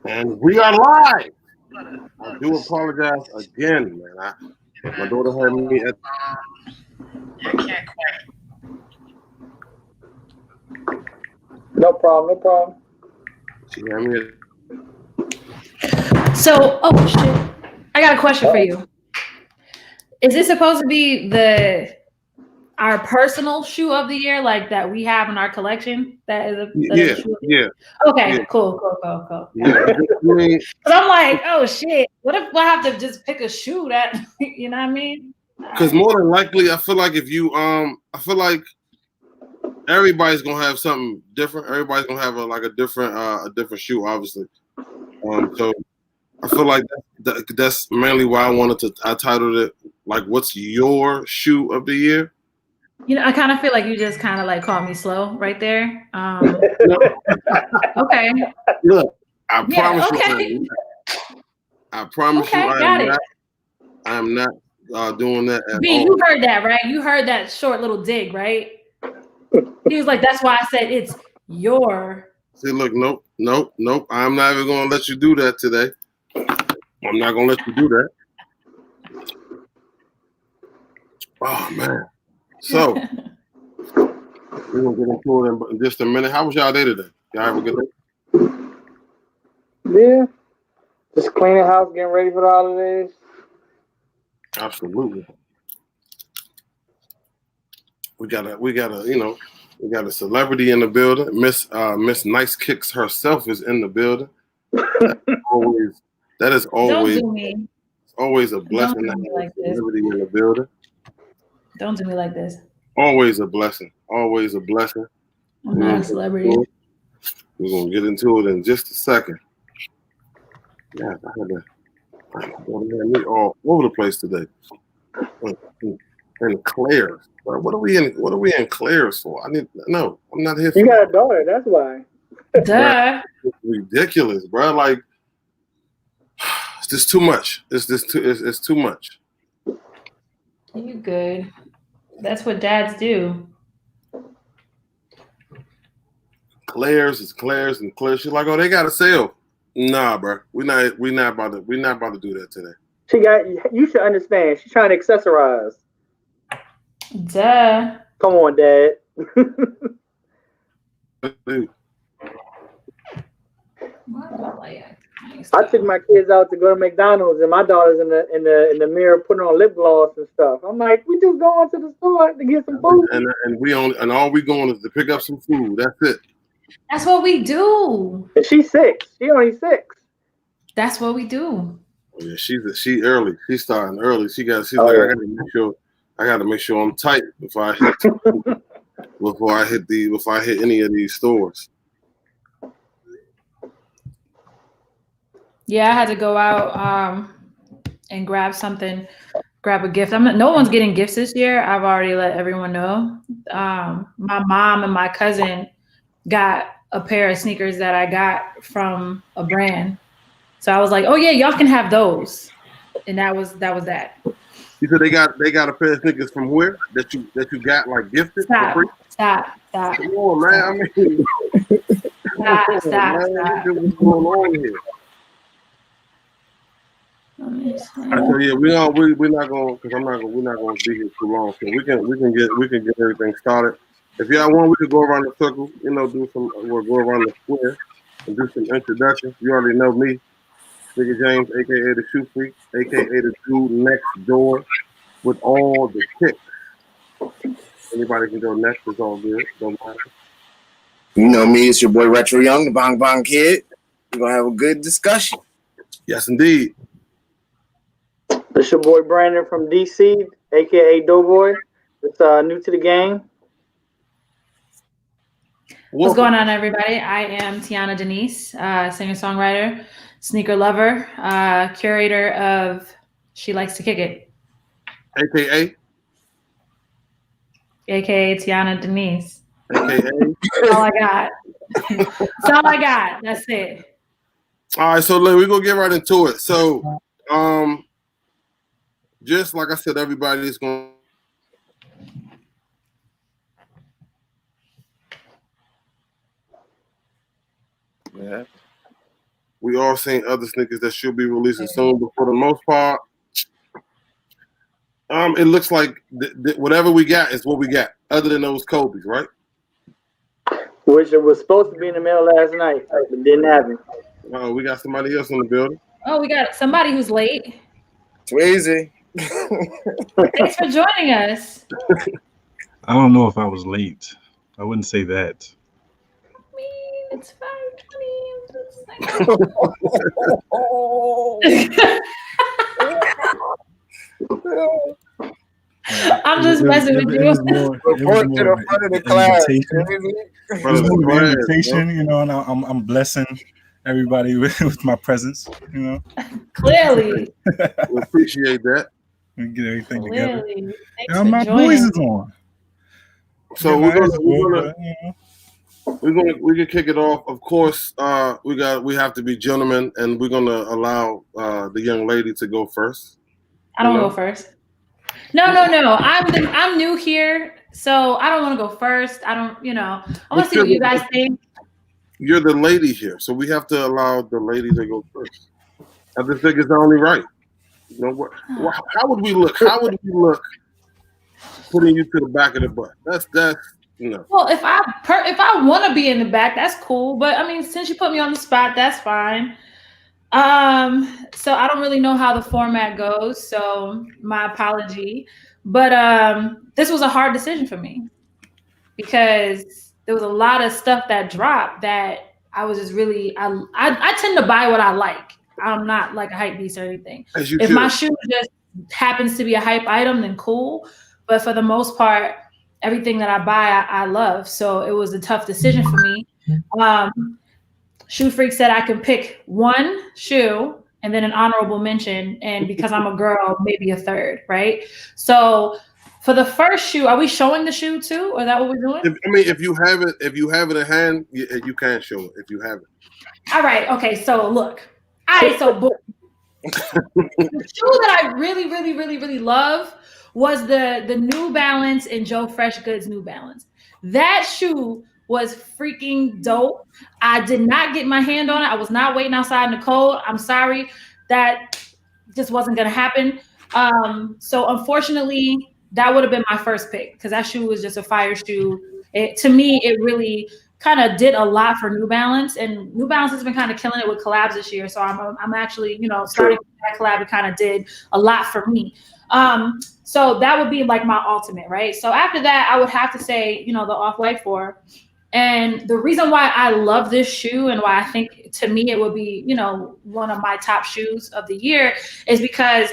And we are live. I do apologize again, man. My daughter had me at. No problem, no problem. She had me at. So, oh shit! I got a question for you. Is this supposed to be our personal shoe of the year, like that we have in our collection? That is a shoe of the year? Okay, yeah. Cool. Yeah, because I'm like, oh shit! What if I have to just pick a shoe that you know what I mean? Because more than likely, I feel like if you I feel like everybody's gonna have something different. Everybody's gonna have a different shoe, obviously. So I feel like that's mainly why I titled it like, "What's your shoe of the year?" You know, I kind of feel like you just kind of like called me slow right there. Okay. Look, I promise you. I promise you, I am not doing that at B, all. you heard that, right? You heard that short little dig, right? He was like, that's why I said it's your. See, look, nope. I'm not even going to let you do that today. I'm not going to let you do that. Oh, man. So, we're going to get into it in just a minute. How was y'all day today? Y'all have a good day? Yeah. Just cleaning house, getting ready for the holidays. Absolutely. We got a celebrity in the building. Miss Nice Kicks herself is in the building. That is always always a blessing to have a celebrity in the building. Don't do me like this. Always a blessing. Always a blessing. I'm not a celebrity. We're gonna get into it in just a second. Yeah, I had me all over the place today. And Claire's. What are we in Claire's for? I'm not here for. You got a daughter, that's why. Duh. It's ridiculous, bro. Like, it's just too much. It's too much. You good? That's what dads do. Claire's is Claire's and Claire's. She's like, oh, they got a sale. Nah, bro. We're not about to do that today. You should understand. She's trying to accessorize. Duh. Come on, Dad. I took my kids out to go to McDonald's, and my daughter's in the mirror putting on lip gloss and stuff. I'm like, we just going to the store to get some food, and all we going is to pick up some food. That's it. That's what we do. And she's 6. She only 6. That's what we do. Yeah, she early. She's starting early. She's like, I got to make sure I'm tight before I hit any of these stores. Yeah, I had to go out and grab a gift. No one's getting gifts this year. I've already let everyone know. My mom and my cousin got a pair of sneakers that I got from a brand. So I was like, oh yeah, y'all can have those. And that was that. You said they got a pair of sneakers from where? That you got like gifted? Stop. Come on, man. I mean, stop. What's going on here? So yeah, we're not going because we're not going to be here too long. So we can get everything started. If y'all want, we could go around the circle. We'll go around the square and do some introductions. You already know me, Nigga James, aka the Shoe Freak, aka the dude next door with all the kicks. Anybody can go next. It's all good. Don't matter. You know me, it's your boy Retro Young, the Bong Bong Kid. We're gonna have a good discussion. Yes, indeed. It's your boy Brandon from DC, aka Doughboy. It's new to the game. What's going on, everybody? I am Tiana Denise, singer-songwriter, sneaker lover, curator of She Likes to Kick It. AKA Tiana Denise. AKA? That's all I got. That's all I got. That's it. All right, so we're going to get right into it. So, just like I said, everybody's going Yeah. We all seen other sneakers that should be releasing soon, but for the most part, it looks like whatever we got is what we got, other than those Kobe's, right? Which it was supposed to be in the mail last night, but didn't happen. We got somebody else in the building. Oh, we got somebody who's late. Tweezy. Thanks for joining us. I don't know if I was late. I wouldn't say that. I mean, it's 5:20. I'm just messing with you. It was more of an invitation, you know, and I'm blessing everybody with my presence, you know. Clearly. We appreciate that. We get everything together. Thanks Now for my joining. boys is on. So we can kick it off. Of course, we have to be gentlemen, and we're gonna allow the young lady to go first. I don't want to go first. No. I'm new here, so I don't want to go first. I don't, I want to see what you guys think. You're the lady here, so we have to allow the lady to go first. I just think it's only right. You know, how would we look? How would we look putting you to the back of the bus? That's Well, if I want to be in the back, that's cool. But I mean, since you put me on the spot, that's fine. So I don't really know how the format goes, so my apology. But this was a hard decision for me because there was a lot of stuff that dropped that I was just really I tend to buy what I like. I'm not like a hype beast or anything. If my shoe just happens to be a hype item, then cool. But for the most part, everything that I buy, I love. So it was a tough decision for me. Shoe Freak said I can pick one shoe and then an honorable mention. And because I'm a girl, maybe a third, right? So for the first shoe, are we showing the shoe too? Or is that what we're doing? If you have it in hand, you can show it if you have it. All right. Okay. So look. All right. So boom. The shoe that I really, really, really, really love was the New Balance and Joe Fresh Goods New Balance. That shoe was freaking dope. I did not get my hand on it. I was not waiting outside in the cold. I'm sorry. That just wasn't going to happen. So unfortunately, that would have been my first pick because that shoe was just a fire shoe. To me, it really kind of did a lot for New Balance, and New Balance has been kind of killing it with collabs this year. So I'm actually, starting with that collab. It kind of did a lot for me. So that would be like my ultimate, right? So after that, I would have to say, the Off-White 4. And the reason why I love this shoe and why I think to me it would be, one of my top shoes of the year is because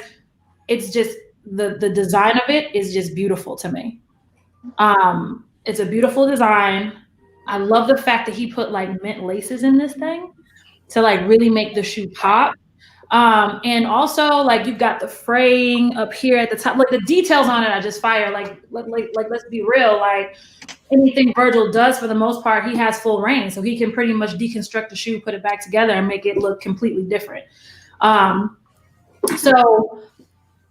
it's just the design of it is just beautiful to me. It's a beautiful design. I love the fact that he put like mint laces in this thing to like really make the shoe pop. And also like you've got the fraying up here at the top, like the details on it are just fire. Like let's be real, like anything Virgil does for the most part, he has full reign. So he can pretty much deconstruct the shoe, put it back together and make it look completely different. So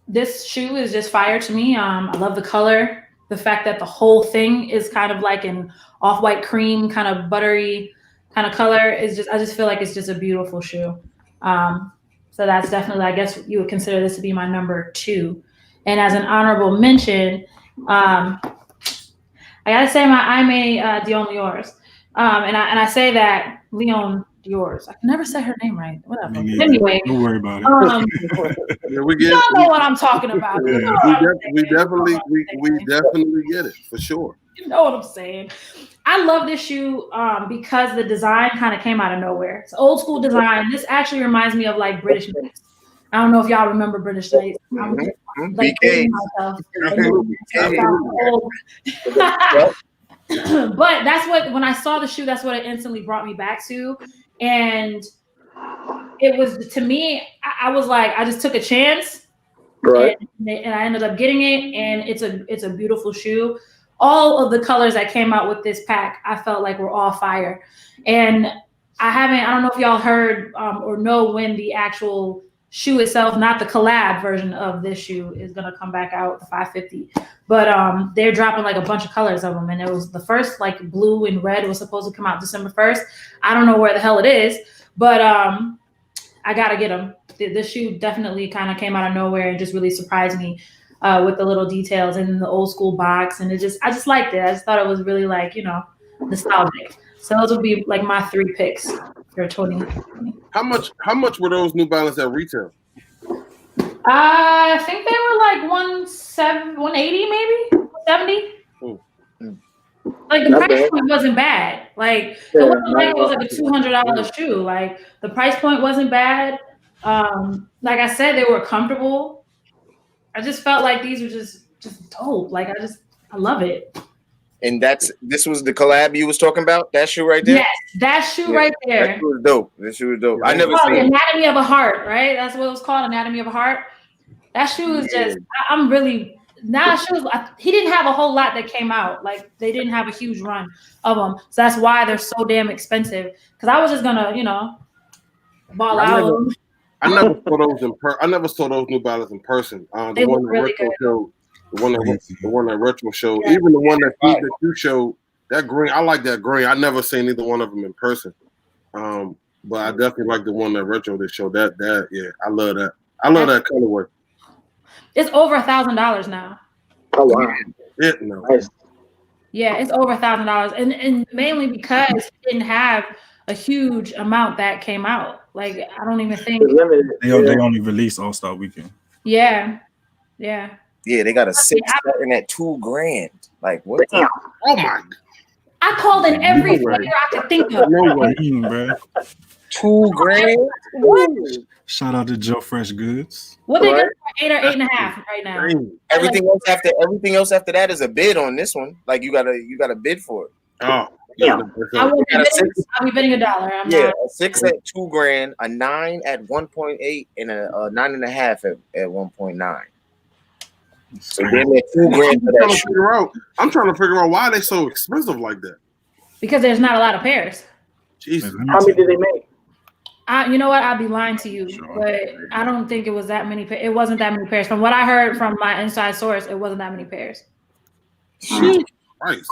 this shoe is just fire to me. I love the color, the fact that the whole thing is kind of like an off-white cream, kind of buttery kind of color is just, I just feel like it's just a beautiful shoe. So that's definitely, I guess you would consider this to be my number 2. And as an honorable mention, I gotta say I'm a Dion Liors. And I say that Leon Diors. I can never say her name right. Whatever. Anyway, don't worry about it. You don't know what I'm talking about. Yeah. We definitely get it for sure. You know what I'm saying. I love this shoe because the design kind of came out of nowhere. It's old school design. This actually reminds me of like British Knights. I don't know if y'all remember British Knights. BK. But that's what, when I saw the shoe, that's what it instantly brought me back to. And it was, to me, I was like, I just took a chance. Right. And I ended up getting it. And it's a beautiful shoe. All of the colors that came out with this pack, I felt like were all fire. And I don't know if y'all heard or know when the actual shoe itself, not the collab version of this shoe, is gonna come back out $550. But they're dropping like a bunch of colors of them, and it was the first like blue and red was supposed to come out December 1st. I don't know where the hell it is, but I gotta get them. This shoe definitely kind of came out of nowhere and just really surprised me with the little details and the old school box, and I just liked it. I just thought it was really like, you know, nostalgic. So those would be like my 3 picks for 2020. How much were those New Balance at retail? I think they were like 180, maybe 170. Like the price point wasn't bad. Like it wasn't like it was like a $200 shoe. Like the price point wasn't bad. Like I said, they were comfortable. I just felt like these were just dope. Like I love it. And this was the collab you was talking about? That shoe right there? Yes, that shoe right there. That shoe was dope. That shoe was dope. I never seen it. Anatomy of a Heart, right? That's what it was called, Anatomy of a Heart. That shoe is just, I'm really, now shoes, he didn't have a whole lot that came out. Like they didn't have a huge run of them. So that's why they're so damn expensive. Because I was just going to, you know, ball out. I never saw those I never saw those New Balance in person. The one that really Retro showed, the one that Retro showed, even the one that you showed, that green. I like that green. I never seen either one of them in person. But I definitely like the one that Retro that showed. That yeah, I love that. I love that colorway. It's over $1,000 now. Oh wow! Nice. Yeah, it's over $1,000, and mainly because it didn't have a huge amount that came out. Like I don't even think they only released All-Star Weekend. Yeah. Yeah, they got a 6 starting at $2,000. Like what? Damn. Oh my! I called in every flavor I could think of. No way, bro. $2,000. What? Shout out to Joe Fresh Goods. What they got for 8 or 8.5 right now? Everything else after that is a bid on this one. Like you gotta bid for it. Oh. Yeah. I'll be bidding $1. A 6 at $2,000, a 9 at 1.8, and a 9.5 at 1.9. So then they're $2,000 for that shoe. I'm trying to figure out why they so expensive like that. Because there's not a lot of pairs. Jesus. How many did they make? You know what? I'd be lying to you, but I don't think it was that many. It wasn't that many pairs. From what I heard from my inside source, it wasn't that many pairs. Jesus Christ.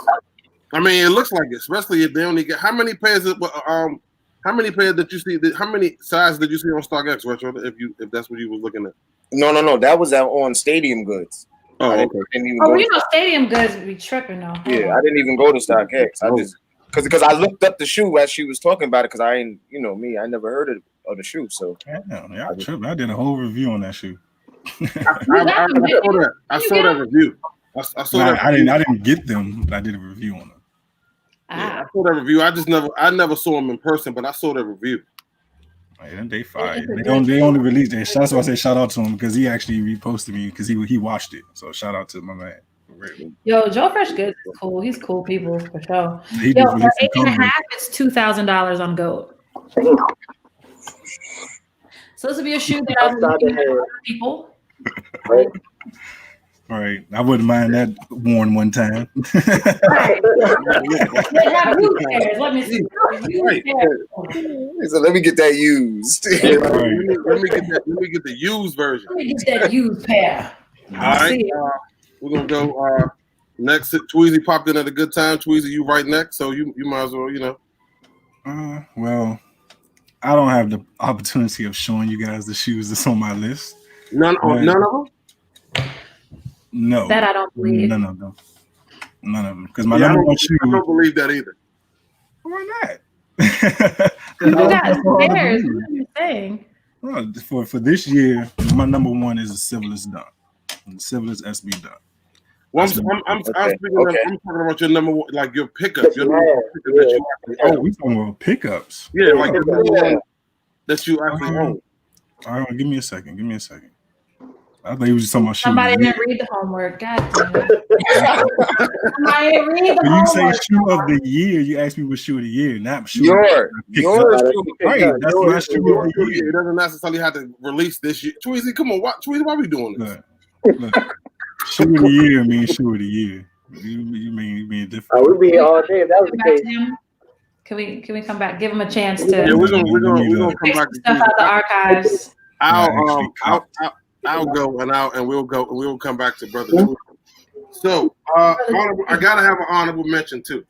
I mean, it looks like it, especially if they only get how many pairs? How many pairs did you see? How many sizes did you see on StockX, Retro? If that's what you was looking at. No. That was on Stadium Goods. Oh, okay. You know, Stadium Goods be tripping though. Yeah, I didn't even go to StockX. I just because I looked up the shoe as she was talking about it because I ain't, you know me, I never heard of the shoe. So I did a whole review on that shoe. I saw that review. I didn't get them, but I did a review on them. Yeah, I saw that review. I never saw them in person, but I saw that review. Man, they fired. They only released it. That's why I say shout out to him because he actually reposted me because he watched it. So shout out to my man. Yo, Joe Fresh Goods is cool. He's cool people for sure. Yo, for 8.5, it's $2,000 on GOAT. So this would be a shoe that I would people. All right, I wouldn't mind that worn one time. They have used pairs. Let me see. So let me get that used. Let me get the used version. Let me get that used pair. All right, we're gonna go next. Tweezy popped in at a good time. Tweezy, you right next, so you might as well, you know. Well, I don't have the opportunity of showing you guys the shoes that's on my list. None of them. No, that I don't believe. None of them. Because my number one shoe. I don't believe that either. Why not? You got pairs. What are you saying? Well, for this year, my number one is a Civilus Dunk, the Civilus SB Dunk. Well, I'm talking about your number one, like your pickup. Your number one pickup that you actually own. We talking about pickups. Yeah, like the number one that you actually own. All right, give me a second. I thought you were just talking about shoes. Somebody didn't read the homework. God damn it. Somebody didn't read the homework. When you say shoe of the year, you ask me what shoe of the year, not shoe. Your right, that's my shoe of the year. It doesn't necessarily have to release this year. Tweezy, come on, Tweezy, why are we doing this? Look, shoe of the year means shoe of the year. You mean different. We'd be here all day if that was the case. Can we come back? Give him a chance to. Yeah, we're gonna come back to stuff out the archives. I'll go and we'll come back to Brother Drew. So I gotta have an honorable mention too.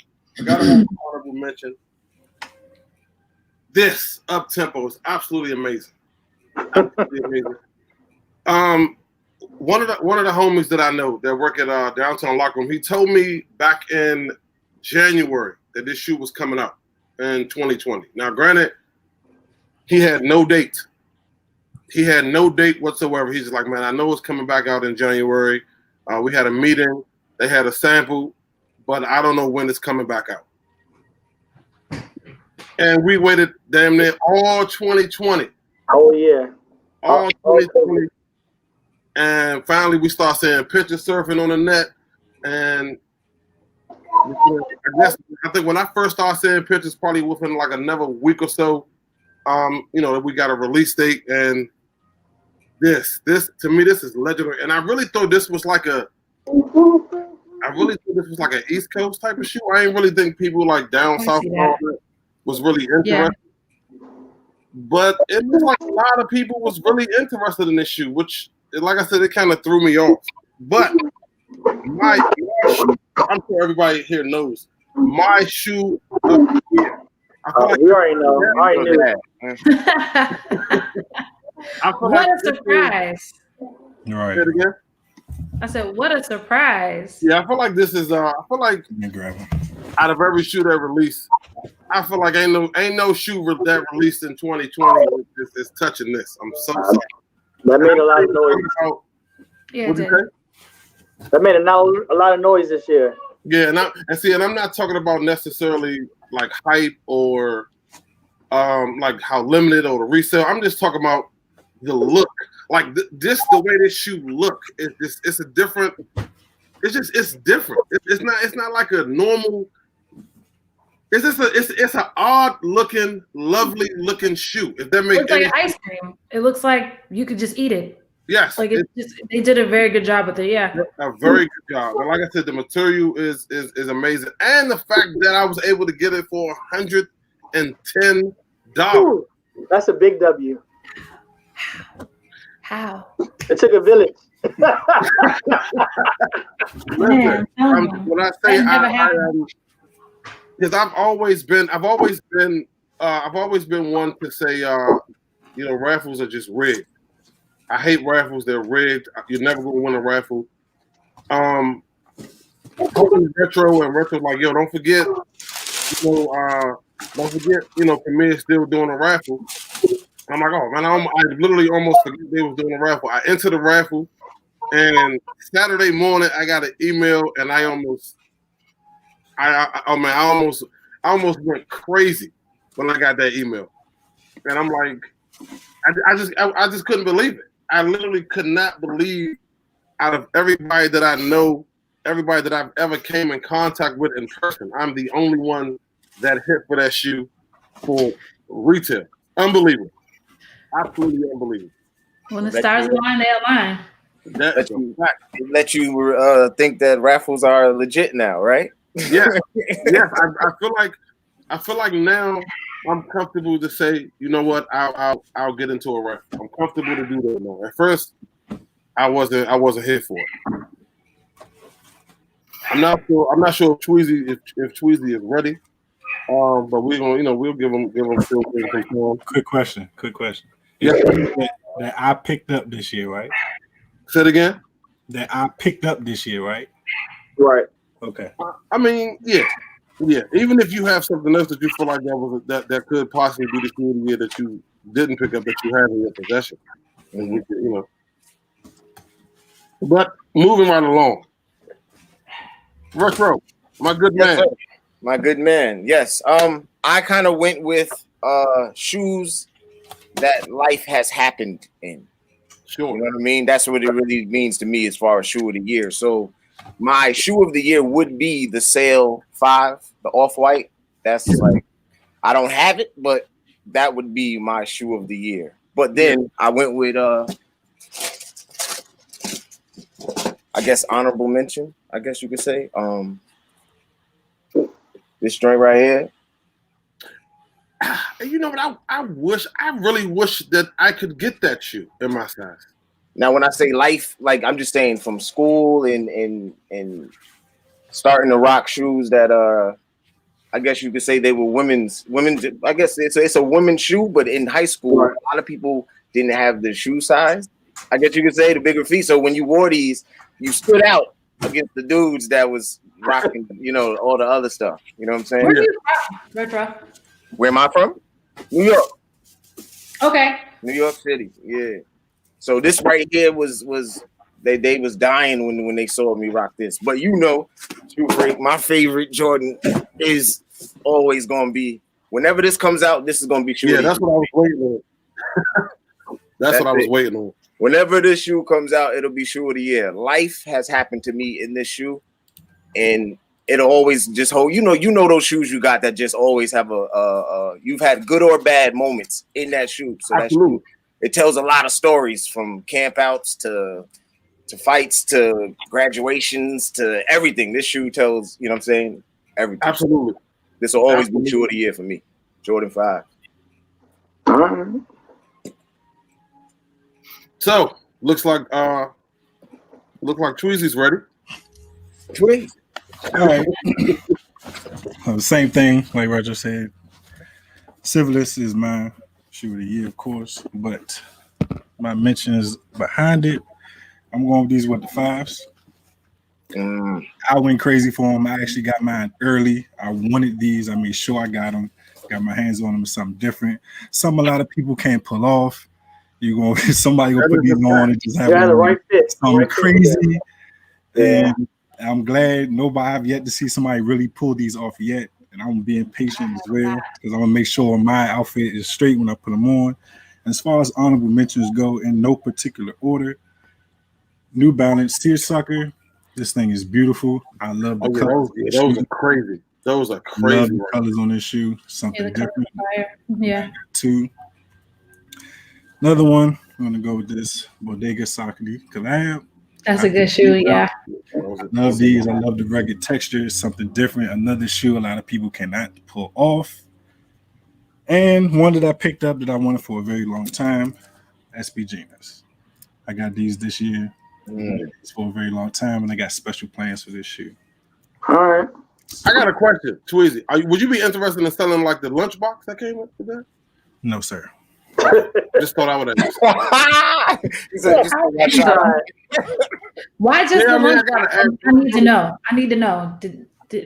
This up tempo is absolutely amazing. One of the homies that I know that work at Downtown Locker Room, he told me back in January that this shoe was coming out in 2020. Now, granted, he had no date. He had no date whatsoever. He's just like, man, I know it's coming back out in January. We had a meeting. They had a sample, but I don't know when it's coming back out. And we waited damn near all 2020. Oh, yeah. All 2020. And finally, we start seeing picture surfing on the net. And I think when I first started seeing pictures, probably within like another week or so, we got a release date. And this to me, this is legendary. And I really thought this was like an East Coast type of shoe. I ain't really think people like down south was really interested. Yeah. But it looks like a lot of people was really interested in this shoe, which, like I said, it kind of threw me off. But my shoe, I'm sure everybody here knows, my shoe of the year. We already know. I already knew that. What a surprise. Right. Say it again? I said, what a surprise. Yeah, I feel like this is out of every shoe that released, I feel like ain't no shoe that released in 2020 is touching this. I'm so sorry. That made a lot of noise. Yeah, it did. That made a lot of noise this year. Yeah, and I'm not talking about necessarily like hype or like how limited or the resale. I'm just talking about the look. Like the way this shoe look is it's a different. It's different. It's not like a normal. It's an odd looking, lovely looking shoe. If that makes sense. It looks like ice cream. It looks like you could just eat it. Yes. Like they did a very good job with it. Yeah. A very good job. And like I said, the material is amazing, and the fact that I was able to get it for $110. Ooh, that's a big W. How? It took a village. Listen, when I say because I've always been one to say raffles are just rigged. I hate raffles; they're rigged. You're never gonna win a raffle. Retro like, yo, don't forget, Premier is still doing a raffle. I'm like, oh man, I literally almost forget they was doing a raffle. I entered the raffle, and Saturday morning I got an email, and I almost went crazy when I got that email, and I'm like, I just couldn't believe it. I literally could not believe, out of everybody that I know, everybody that I've ever came in contact with in person, I'm the only one that hit for that shoe for retail. Unbelievable. Absolutely unbelievable. When the stars align, they align. Let you think that raffles are legit now, right? Yeah. I feel like now I'm comfortable to say, you know what, I'll get into a raffle. I'm comfortable to do that now. At first, I wasn't here for it. I'm not sure if Tweezy is ready. But we're gonna, we'll give him Quick question. Yeah. That I picked up this year, right? Say it again. That I picked up this year, right? Right. Okay. I mean, yeah. Even if you have something else that you feel like that could possibly be the shoe of the year that you didn't pick up that you have in your possession, and But moving right along, Retro, my good man. Yes, my good man. Yes. I kind of went with shoes that life has happened in. Sure. You know what I mean? That's what it really means to me as far as shoe of the year. So my shoe of the year would be the Sail 5, the Off-White. That's like, I don't have it, but that would be my shoe of the year. But then I went with I guess honorable mention, I guess you could say. This joint right here. you know what? I really wish that I could get that shoe in my size. Now, when I say life, like I'm just saying from school and starting to rock shoes that I guess you could say they were women's. I guess it's a women's shoe, but in high school, a lot of people didn't have the shoe size. I guess you could say the bigger feet. So when you wore these, you stood out against the dudes that was rocking, all the other stuff. You know what I'm saying? Where are you from, Retro? Where am I from? New York. Okay. New York City. Yeah. So this right here was they was dying when they saw me rock this. But my favorite Jordan is always gonna be whenever this comes out, this is gonna be shoe. Yeah, that's what I was waiting on. That's what I was waiting on. Whenever this shoe comes out, it'll be shoe of the year. Life has happened to me in this shoe, and it'll always just hold. You know those shoes you got that just always have you've had good or bad moments in that shoe. So Absolutely. that shoe, it tells a lot of stories from campouts to fights to graduations to everything. This shoe tells, you know what I'm saying? Everything. Absolutely. This will always be shoe of the year for me. Jordan 5. So looks like Tweezy's ready. Tweezy. All right. Same thing, like Roger said. Civilus is my shoe of the year, of course, but my mentions behind it, I'm going with these with the 5s. I went crazy for them. I actually got mine early. I wanted these. I made sure I got them. Got my hands on them. Something different. Something a lot of people can't pull off. Somebody gonna put these on and just have the right fit. Something crazy. Yeah. And I'm glad I've yet to see somebody really pull these off yet. And I'm being patient as well because I'm gonna make sure my outfit is straight when I put them on. As far as honorable mentions go, in no particular order, New Balance Seersucker. This thing is beautiful. I love the colors. Those are crazy. Those are crazy. Love the colors on this shoe. Something different. Yeah. 2. Another one. I'm gonna go with this Bodega Saucony collab. That's a good shoe. Yeah. Love these. I love the rugged texture. It's something different. Another shoe a lot of people cannot pull off. And one that I picked up that I wanted for a very long time, SB Genas. I got these this year. It's for a very long time, and I got special plans for this shoe. All right. I got a question, Tweezy. Would you be interested in selling like the lunchbox that came up today? No, sir. Just thought I would have. Why just Yeah, the one? I need to know.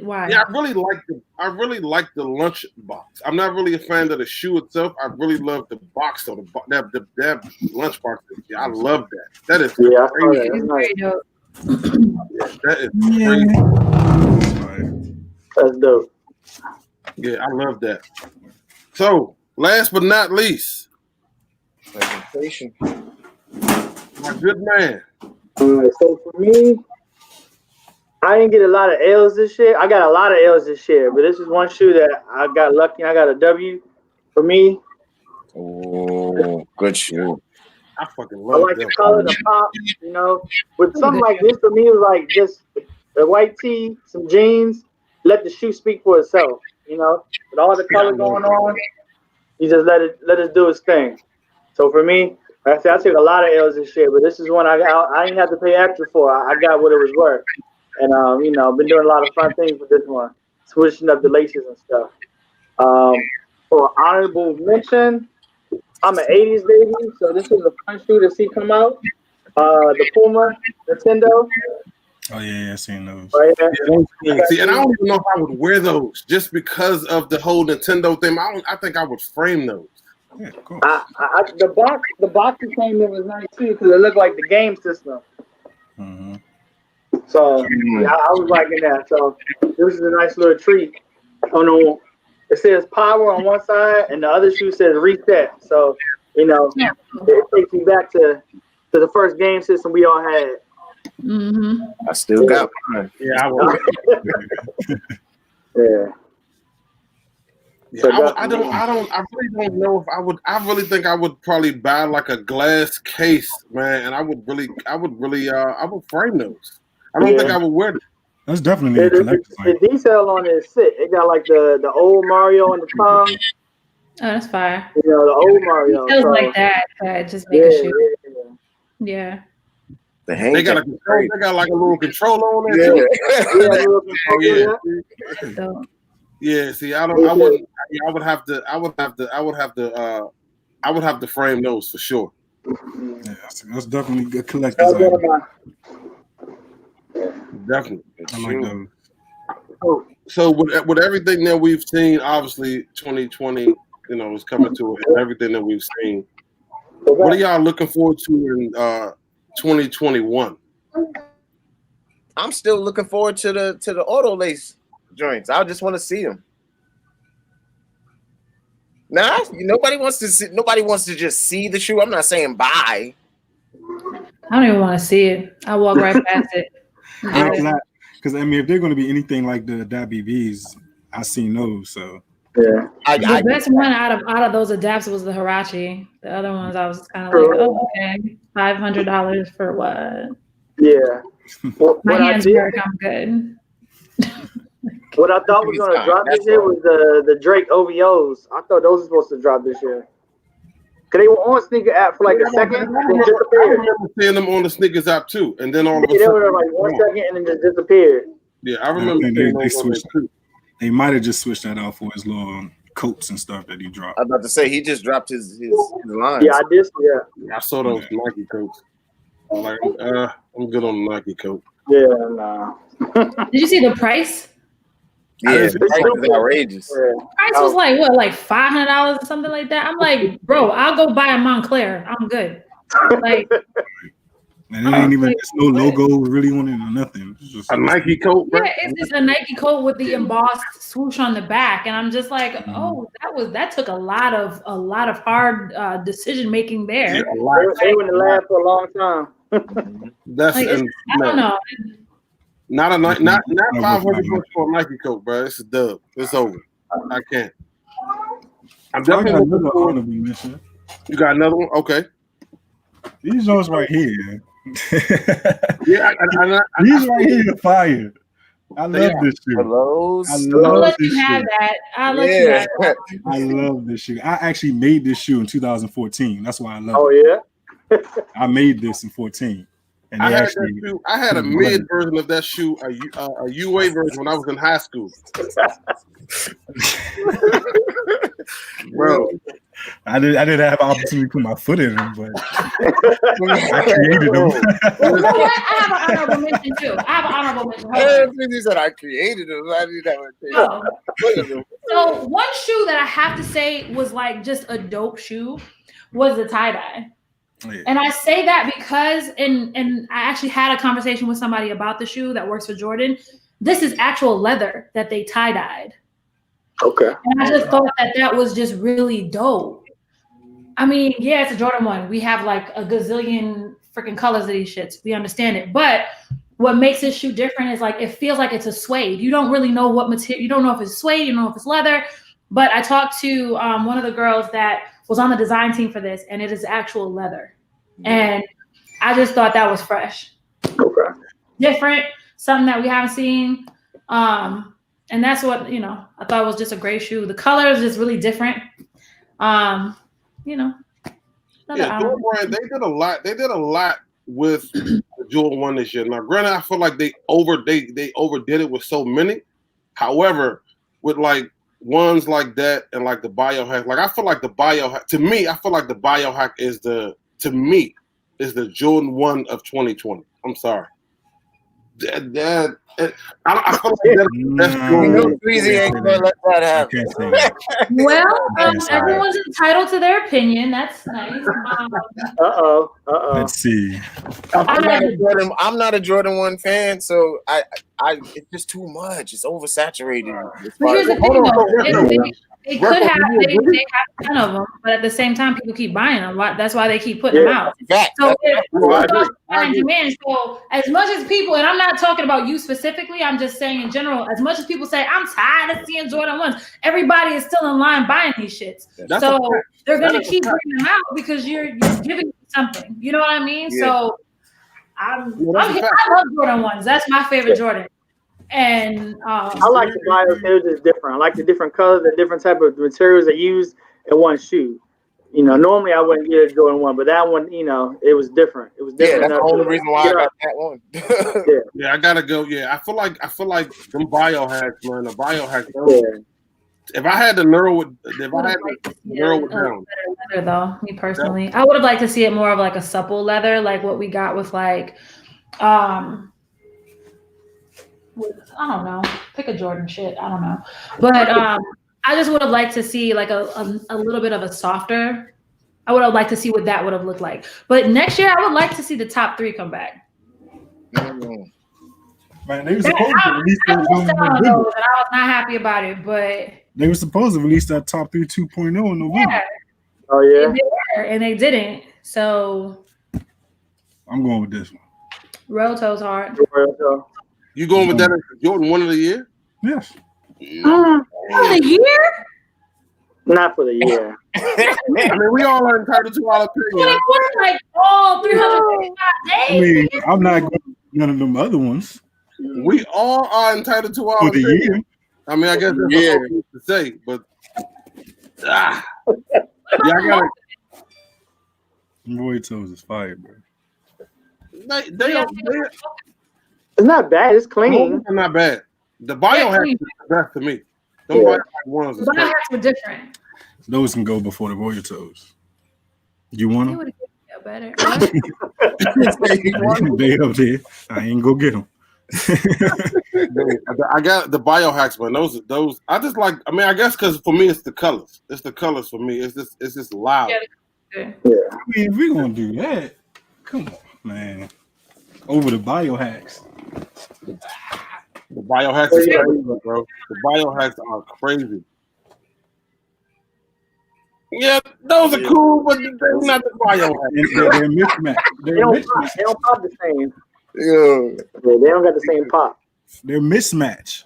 Why? Yeah, I really like the lunch box. I'm not really a fan of the shoe itself. I really love the box though. That lunch box. Yeah, I love that. That is crazy. It's very dope. That is crazy. That's dope. Yeah, I love that. So, last but not least, Presentation. my good man. All right, so for me, I didn't get a lot of L's this year. I got a lot of L's this year, but this is one shoe that I got lucky. I got a W for me. Oh, good shoe. I fucking I love like that. the color, the pop, With something like this, for me, it was like just a white tee, some jeans, let the shoe speak for itself, With all the color going on, you just let it do its thing. So for me, like I said, I took a lot of L's this year, but this is one I didn't have to pay extra for. I got what it was worth. And, I've been doing a lot of fun things with this one, switching up the laces and stuff. For honorable mention, I'm an 80s baby, so this is a fun shoe to see come out. The Puma Nintendo. Oh, yeah, I seen those. Right there. See, and I don't even know if I would wear those just because of the whole Nintendo thing. I think I would frame those. Yeah, cool. The box that came in was nice too because it looked like the game system. Mm-hmm. So yeah, I was liking that. So this is a nice little treat. It says power on one side and the other shoe says reset. So it takes me back to the first game system we all had. Mm-hmm. I still got mine. Yeah, I would. Yeah. Yeah, I really don't know if I would. I really think I would probably buy like a glass case, man, and I would frame those. I don't think I would wear them. That's definitely a collector's the detail on it is sick. It got like the old Mario on the tongue. that's fire. You know, the old Mario. Feels So, like that just make yeah, a shoe. yeah. Yeah. The hang They got tech a is control, crazy. they got like a little controller on there. Yeah. too. Yeah, little Oh yeah. So Yeah, see, I Yeah. wouldn't. I would have to frame those for sure. Yeah, that's definitely good collector's That's one item. of Definitely. I like those. So with everything that we've seen, obviously 2020, is coming to it, and everything that we've seen. What are y'all looking forward to in 2021? I'm still looking forward to the auto lace joints. I just want to see them. Nah, nobody wants to see. Nobody wants to just see the shoe. I'm not saying buy. I don't even want to see it. I walk right past it. Because I mean, if they're going to be anything like the BVs, I seen those. So yeah. The best one out of those adapts was the Hirachi. The other ones I was kind of like, oh, okay, $500 for what? Yeah. My hands work. I'm good. What I thought was going to drop this year was the Drake OVOs. I thought those were supposed to drop this year. Cause they were on sneaker app for like a second, and then I disappeared. remember seeing them on the sneakers app too, and then all of a They sudden, were like 1 second and then just disappeared. yeah, I remember I think seeing they those on there switched. too. They might have just switched that out for his little coats and stuff that he dropped. I was about to say he just dropped his lines. Yeah, I did. Yeah, I saw those Nike coats. I'm like, I'm good on the Nike coat. yeah, nah. Did you see the price? Yeah, the price is outrageous. Yeah. Price was like what, like $500 or something like that. I'm like, bro, I'll go buy a Montclair. I'm good. Like, And it ain't even there's no logo really on it or nothing. It's just A Nike coat, bro. yeah, it's just a Nike coat with the embossed swoosh on the back, and I'm just like, oh, that took a lot of hard decision making there. Yeah, a lot. They were in the lab for a long time. That's Like, and, I don't know. Not $500 for a Nike coat, bro. It's a dub. It's over. I can't. I'm I got definitely looking another forward. honorable mention. You got another one? Okay. These joints right here. Yeah, These right here are fire. I love this shoe. Hellos. I I'll love let this you have shoe. that. I'll let you have that. I love this shoe. I actually made this shoe in 2014. That's why I love Oh it. yeah. I made this in 14. And I they had actually that shoe. I had a mid version of that shoe, a UA version when I was in high school. Bro, I didn't have an opportunity to put my foot in them, but I created them. You know what? I have an honorable mention too. I have an honorable mention. Hold on. He said I created them. I did that No. one. So one shoe that I have to say was like just a dope shoe was the tie-dye. Yeah. And I say that because and I actually had a conversation with somebody about the shoe that works for Jordan. This is actual leather that they tie-dyed. Okay. And I just thought that was just really dope. I mean, yeah, it's a Jordan 1. We have like a gazillion freaking colors of these shits. We understand it. But what makes this shoe different is like it feels like it's a suede. You don't really know what material. You don't know if it's suede. You don't know if it's leather. But I talked to one of the girls that was on the design team for this, and it is actual leather. And I just thought that was fresh. Okay. Different, something that we haven't seen. And that's what, I thought was just a great shoe. The color is just really different. yeah, Jordan Brand, they did a lot. They did a lot with the Jordan 1 this year. Now, granted, I feel like they overdid it with so many. However, with like ones like that and like the biohack, like I feel like the biohack, to me, I feel like the biohack is the Jordan 1 of 2020. I'm sorry. I feel like that's Jordan. Breezy ain't gonna let that I happen. can't say that. Well, everyone's entitled to their opinion. That's nice. Let's see. I'm not a Jordan 1 fan, so I it's just too much. It's oversaturated. But here's the thing, though. They could have, they have 10 of them, but at the same time, people keep buying them. That's why they keep putting them out. So demand. So as much as people, and I'm not talking about you specifically, I'm just saying in general, as much as people say, I'm tired of seeing Jordan 1s, everybody is still in line buying these shits. So they're going to keep bringing them out because you're giving something. You know what I mean? Yeah. So I love Jordan 1s. That's my favorite Jordan. And I like the bios. They're just different. I like the different colors, the different type of materials they use, in one shoe. You know, normally I wouldn't get a Jordan 1, but that one, you know, it was different. It was Yeah, different. that's the only reason why I got that one. Yeah, I gotta go. Yeah, I feel like them biohacks, man. The biohacks. Yeah. If I had to narrow it, I would have liked to see narrow it a down. better leather, though. Me personally, I would have liked to see it more of like a supple leather, like what we got with like, with, I don't know, pick a Jordan shit. I don't know, but I just would have liked to see like a little bit of a softer. I would have liked to see what that would have looked like. But next year, I would like to see the top 3 come back. Man, they were I supposed to release missed out on those in those, November. and I was not happy about it, but They were supposed to release that top 3 2.0 in November. yeah, Oh yeah. they were, and they didn't. So I'm going with this one. roll toes hard. You going with that as Jordan 1 of the year? Yes. For the year? Not for the year. I mean, we all are entitled to our opinion. It was like all 365 I days. mean, I'm not going with none of them other ones We all are entitled to our for the opinion. year. I mean, I guess that's Yeah. what to say, but yeah, I gotta. Roy Toes is fire, bro. They It's not bad. It's clean. are not bad. The biohack clean. is the best to me. Them Yeah. biohack ones is But crazy. were different. Those can go before the Royal Toes. You They want them? would have better. They up there. I ain't go get them. I got the biohacks, man. Those. I just like. I mean, I guess because for me, it's the colors. It's the colors for me. It's just loud. Yeah. I mean, if we're gonna do that, come on, man. Over the biohacks. The biohacks is crazy, bro. The biohacks are crazy. Yeah, those are cool, but they're not the biohacks. They're mismatched. They They're don't mismatched. pop. They don't pop the same. Yeah. Yeah, they don't got the same pop. They're mismatched.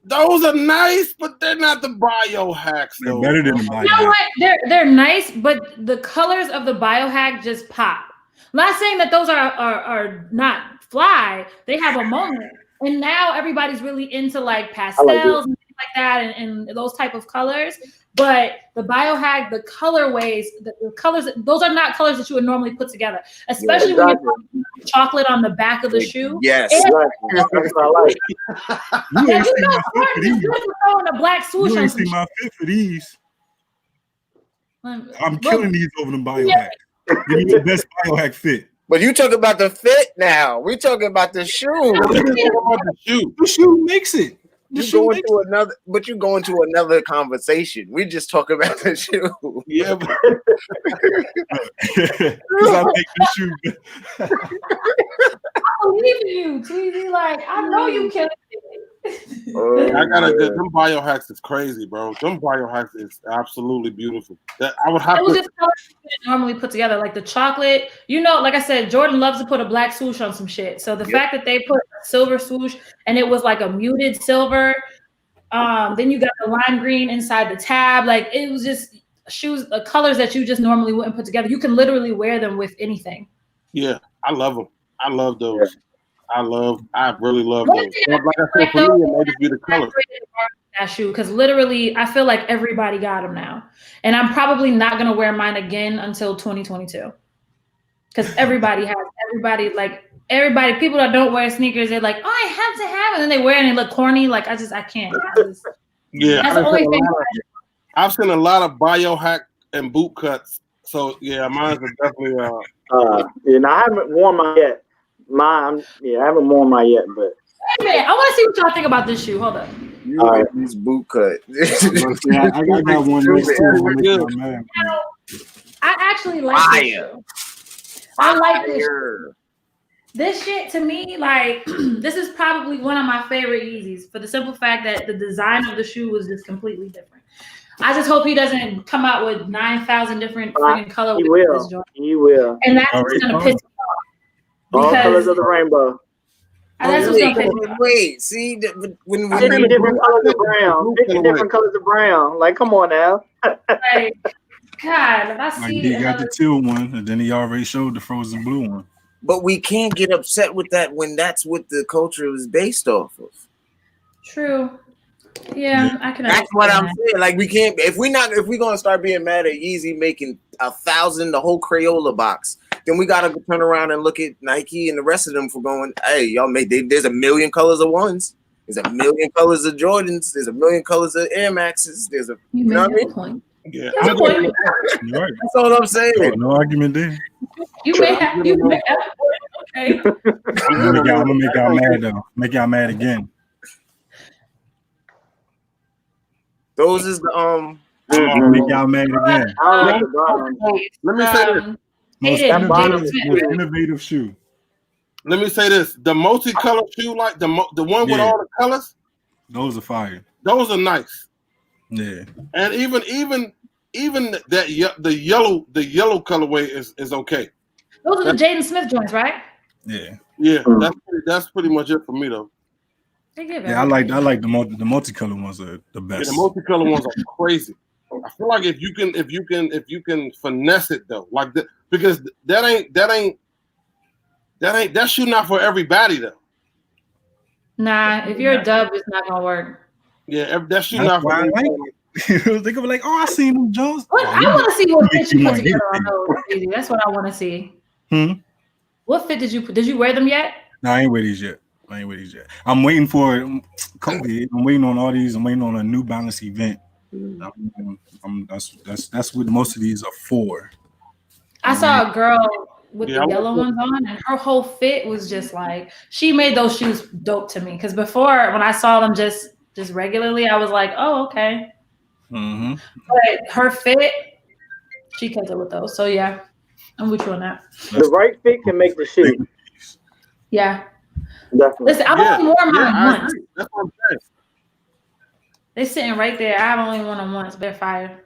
Those are nice, but they're not the biohacks. They're Though. better than the You know biohacks. what? They're nice, but the colors of the biohack just pop. I'm not saying that those are not fly. They have a moment, and now everybody's really into like pastels and things like that, and those type of colors. But the biohack, the colorways, the colors, those are not colors that you would normally put together, especially when you're talking chocolate on the back of the shoe. Yes. And- Exactly. That's what I like. You Yeah, ain't you seen know, my fit for Jordan is these. good for throwing a black swoosh You on ain't some seen my fit for these. shit. I'm killing these over them biohacks. Give me the best biohack fit. But you talking about the fit now. We talking about the shoe. The shoe. The shoe makes it. The You shoe going makes to another, but you going to another conversation. We just talking about the shoe. Yeah, but it. 'Cause I make the shoe. I believe in you, Tweezy. Like, I know you killing it. I gotta get them biohacks is crazy, bro. Them biohacks is absolutely beautiful. That I would have It was to. just colors you didn't normally put together, like the chocolate. You know, like I said, Jordan loves to put a black swoosh on some shit. So the fact that they put a silver swoosh and it was like a muted silver, then you got the lime green inside the tab. Like it was just shoes, colors that you just normally wouldn't put together. You can literally wear them with anything. Yeah, I love them. I love those. I really love One those. thing But like I said, for me, it may just be the color. That shoe, because literally, I feel like everybody got them now, and I'm probably not gonna wear mine again until 2022. Because everybody people that don't wear sneakers, they're like, oh, I have to have it, and then they wear it and they look corny. Like I can't. Yeah, That's the only thing. I've seen a lot of biohack and boot cuts. So yeah, mine is definitely. Yeah, I haven't worn mine yet. I haven't worn mine yet, but Wait a minute, I want to see what y'all think about this shoe. Hold up. You All right. and this boot cut. I got one next to it. I actually like this shoe. I like this. This shit to me, like, this is probably one of my favorite Yeezys for the simple fact that the design of the shoe was just completely different. I just hope he doesn't come out with 9,000 different freaking colors. He will. And that's what's gonna piss me off. All colors of the rainbow. That's what's gonna piss me off. Wait, see, when 50 different colors of brown. 50 different colors of brown. Like, come on now. Like, God, if I Like see he got the teal one, and then he already showed the frozen blue one. but we can't get upset with that when that's what the culture is based off of. True. Yeah, I can. That's what I'm understand saying. Like we can't if we gonna start being mad at Yeezy making 1,000 the whole Crayola box, then we gotta turn around and look at Nike and the rest of them for going, hey, y'all there's a million colors of ones, there's a million colors of Jordans, there's a million colors of Air Maxes, there's a You know what I made mean? a point. Yeah, That's I'm a going point. You're right. That's all I'm saying. No argument there. You may have. You may have. Okay. I'm gonna make y'all mad though. Make y'all mad again. Those is the I'm gonna make y'all mad again. I don't like the bottom. Let me say this. Most Jaden innovative, Smith, most right? innovative shoe. Let me say this: the multicolored shoe, like the one with Yeah. all the colors, Those are fire. those are nice. Yeah. And even that the yellow colorway is okay. Those are the Jaden Smith joints, right? Yeah. Yeah, that's pretty much it for me though. They give Yeah, I like the multicolored ones are the Yeah, best. the multicolored ones are crazy. I feel like if you can finesse it though, like that, because that shoe not for everybody though. Nah, if you're a dub, it's not gonna work. Yeah, that shoe That's not for why I everybody. like it. They could be like, oh, I seen them Jones. What Oh, I want to see what make fit you you put want together on anything. those. Easy. That's what I want to see. Hmm? What fit did you wear them yet? No, I ain't with these yet. I'm waiting for COVID. I'm waiting on all these. I'm waiting on a New Balance event. That's what most of these are for. I saw a girl with Yeah, the I yellow want ones on, and her whole fit was just like she made those shoes dope to me. Because before, when I saw them just regularly, I was like, oh, okay. Mm-hmm. But her fit, she killed it with those. So yeah, I'm with you on that. The right fit can make the shoe. Yeah. Definitely. Listen, I've only worn mine I once. agree. That's what I'm saying. They're sitting right there. I've only worn them once. They're fire.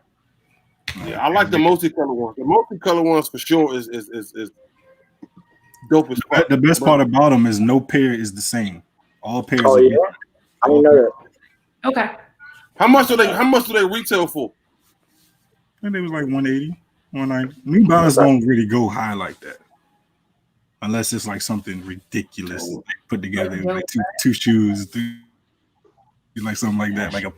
Yeah, I like the multicolored ones. The multicolored ones for sure is dope as fuck. The best part about them is no pair is the same. All pairs. Oh are yeah, different. I didn't know that. Okay. How much do they retail for? I think it was like 180, 190. New Balance don't really go high like that, unless it's like something ridiculous put together, like two shoes, like something like that. Like a.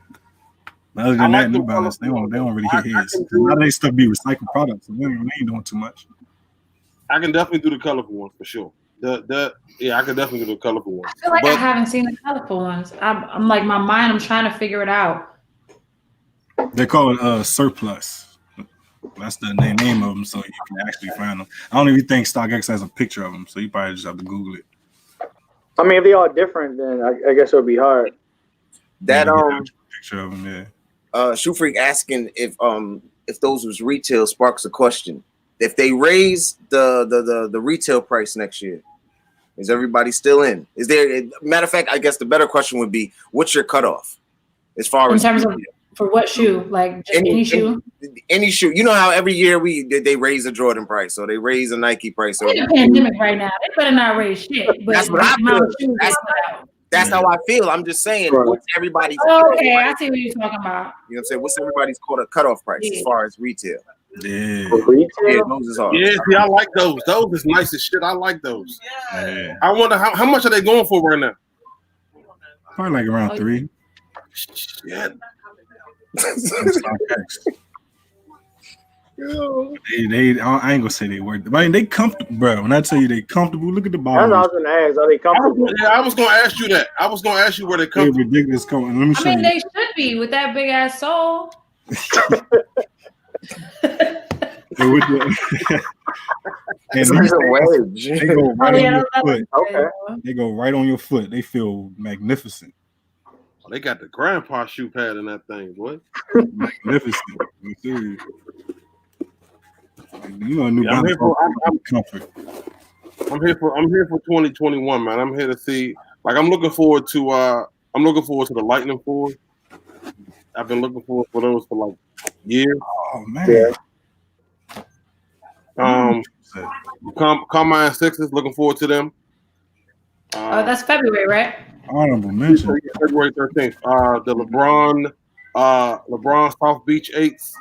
Other than that, New Balance they don't really hit hits. A lot of their stuff be recycled products, so they ain't doing too much. I can definitely do the colorful ones for sure. I can definitely do the colorful ones. I feel like I haven't seen the colorful ones. I'm like my mind. I'm trying to figure it out. They call it surplus. That's the name of them, so you can actually find them. I don't even think StockX has a picture of them, so you probably just have to Google it. I mean, if they all different, then I guess it would be hard. that Picture of them, yeah. Shoe Freak asking if those was retail sparks a question. If they raise the retail price next year, is everybody still in? Is there matter of fact? I guess the better question would be, what's your cutoff as far In as terms of for what shoe? Like just any shoe? Any shoe. You know how every year they raise a Jordan price, or they raise a Nike price. We're in a pandemic right now. They better not raise shit. But That's what I the amount feel. of shoes they put out. That's how I feel. I'm just saying, Right. what's everybody's? Okay, I see what you're talking about. You know what I'm saying? What's everybody's cutoff price as far as retail? Yeah. For retail, Yeah, those is hard. Yeah, see, I like those. Those is nice as shit. I like those. Yeah. I wonder how much are they going for right now? Probably like around 3. Shit. StockX. I ain't gonna say they work. I mean, they comfortable, bro. When I tell you they comfortable, look at the that's what I bottom. was gonna ask. Are they comfortable? I was gonna ask you that. I was gonna ask you where they They're come from. ridiculous. Let me I show mean, you. they should be with that big ass sole. They with the- and It's these a things, wedge. they go right Oh, on yeah, your foot. Okay. They go right on your foot. They feel magnificent. Oh, they got the grandpa shoe pad in that thing, boy. Magnificent. I'm serious. You know, New Yeah, I'm Balance here for- I'm- comfort. I'm here for 2021, man. I'm here to see. Like, I'm looking forward to the Lightning Force. I've been looking forward for those for like years. Oh man. Yeah. Carmine Sixes, looking forward to them. Oh, that's February, right? Honorable mention. February 13th. The LeBron South Beach 8s.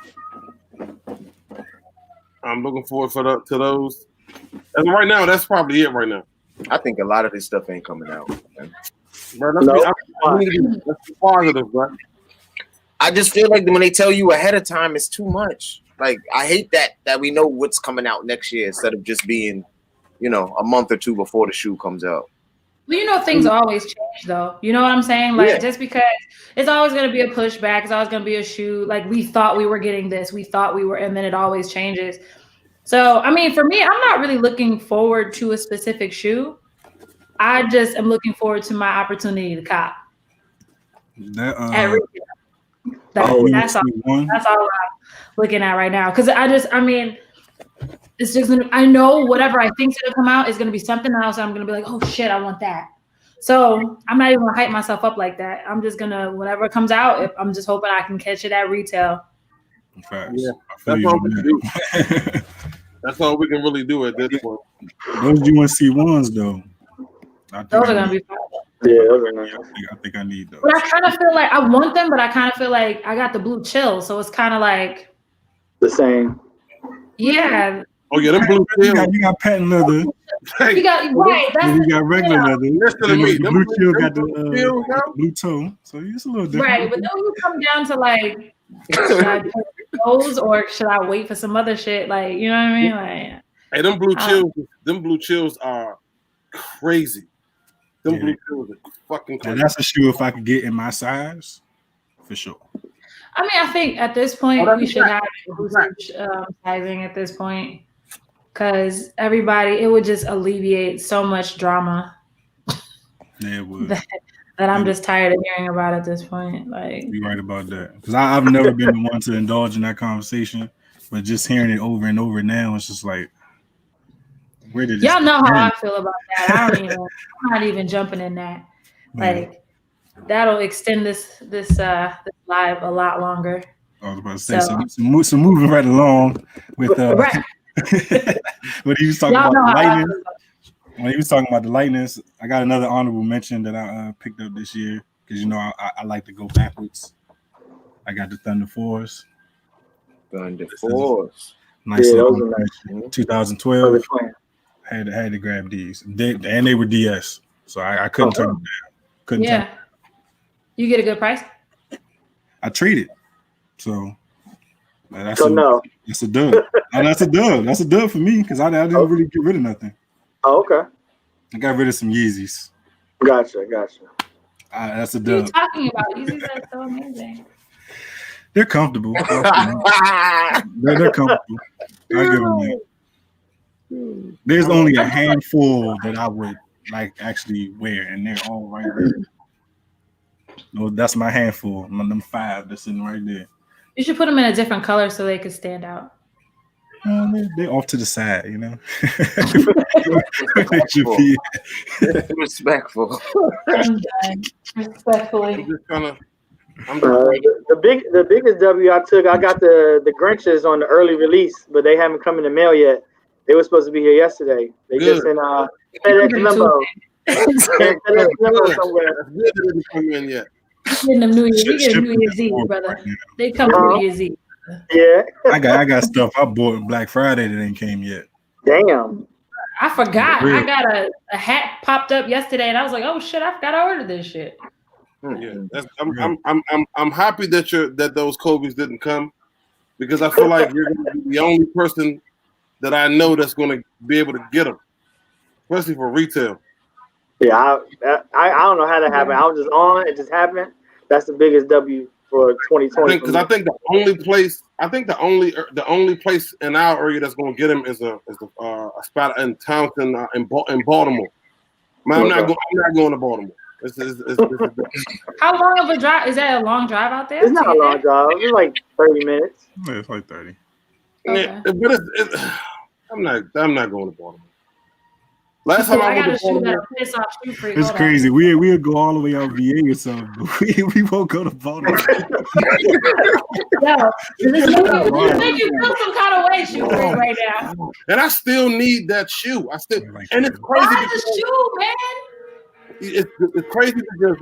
I'm looking forward to those. And right now, that's probably it right now. I think a lot of this stuff ain't coming out. Man. Bro, No. That's positive, right? I just feel like when they tell you ahead of time, it's too much. Like I hate that we know what's coming out next year instead of just being, a month or two before the shoe comes out. Well, things always change, though. You know what I'm saying? Like, just because it's always going to be a pushback, it's always going to be a shoe. Like, we thought we were getting this, we thought we were, and then it always changes. So, I mean, for me, I'm not really looking forward to a specific shoe. I just am looking forward to my opportunity to cop. That's all I'm looking at right now. Because it's just I know whatever I think's gonna come out is gonna be something else. I'm gonna be like, oh shit, I want that. So I'm not even gonna hype myself up like that. I'm just gonna whatever comes out. I'm just hoping I can catch it at retail. Facts. Yeah, that's all we can do. That's all we can really do at this point. Those UNC ones though. Those are gonna be fun. Yeah, those are nice. I think I need those. But I kind of feel like I want them, but I kind of feel like I got the blue chill, so it's kind of like the same. Yeah. Oh yeah, them blue chill. You got patent leather. You got right. That's you got regular leather. The blue chill got the blue toe, so it's a little different. Right, but then when you come down to like, should I do those or should I wait for some other shit? Like, you know what I mean? Like, hey, them blue chills are crazy. Them blue chills are fucking crazy. And that's a shoe if I could get in my size, for sure. I mean, I think at this point we should have sizing at this point because it would just alleviate so much drama. Yeah, it would. That I'm just tired of hearing about at this point. Like, you're right about that because I've never been the one to indulge in that conversation, but just hearing it over and over now, it's just like, where did y'all know how I feel about that? I'm not even jumping in that. Like, that'll extend this live a lot longer. I was about to say some moving right along with right. when he was talking about the lightning. When he was talking about the lightness, I got another honorable mention that I picked up this year because I like to go backwards. I got the Thunder Force. Thunder Force. Nice little 2012. Had to grab these. They were DS, so I couldn't turn them down. Yeah. You get a good price? I traded. So that's a dub. That's a dub. That's a dub for me because I didn't really get rid of nothing. Oh, okay. I got rid of some Yeezys. Gotcha. That's a dub. What are you talking about? Yeezys are so amazing. They're comfortable. They're comfortable. I give them that. There's only a handful that I would like actually wear, and they're all right there. No, that's my handful. Them 5 that's sitting right there. You should put them in a different color so they could stand out. They're off to the side, Respectful. I'm done. Respectfully. The biggest W I took, I got the Grinches on the early release, but they haven't come in the mail yet. They were supposed to be here yesterday. They just in FedEx limbo. FedEx limbo somewhere. They didn't come in yet. We get New Year's Eve, brother. They come New Year's Eve. Yeah. I got stuff I bought on Black Friday that ain't came yet. Damn. I forgot. I got a hat popped up yesterday, and I was like, "Oh shit! I forgot I ordered this shit." Yeah, I'm happy that those Kobe's didn't come because I feel like you're gonna be the only person that I know that's going to be able to get them, especially for retail. Yeah, I don't know how that happened. I was just on; it just happened. That's the biggest W for 2020. Because I think the only place in our area that's going to get them is a spot in Townsend in Baltimore. Man, I'm not going to Baltimore. It's How long of a drive? Is that a long drive out there? It's not a long drive. It's like 30 minutes. Yeah, it's like 30. Okay. Yeah, but I'm not going to Baltimore. Last time I went to Baltimore, it's crazy. We'll go all the way out VA or something, but we won't go to Baltimore. No, this make you feel some kind of way, shoe right now. And I still need that shoe. And it's crazy. Why the shoe, man? It's crazy because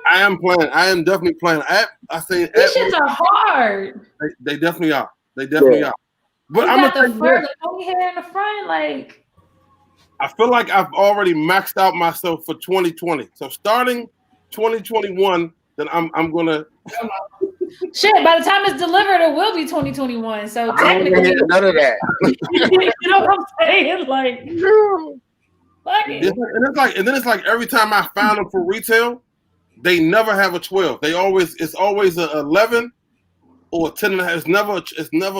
I am playing. I am definitely playing. I say these shits are hard. They definitely are. They definitely are. But you I'm got the pony hair in the front, like. I feel like I've already maxed out myself for 2020. So starting 2021, then I'm gonna. Shit, by the time it's delivered, it will be 2021. So I don't technically, hear none of that. you know what I'm saying? Like, fuck it. And then it's like every time I found them for retail, they never have a 12. It's always a 11 or a 10 and a half. It's never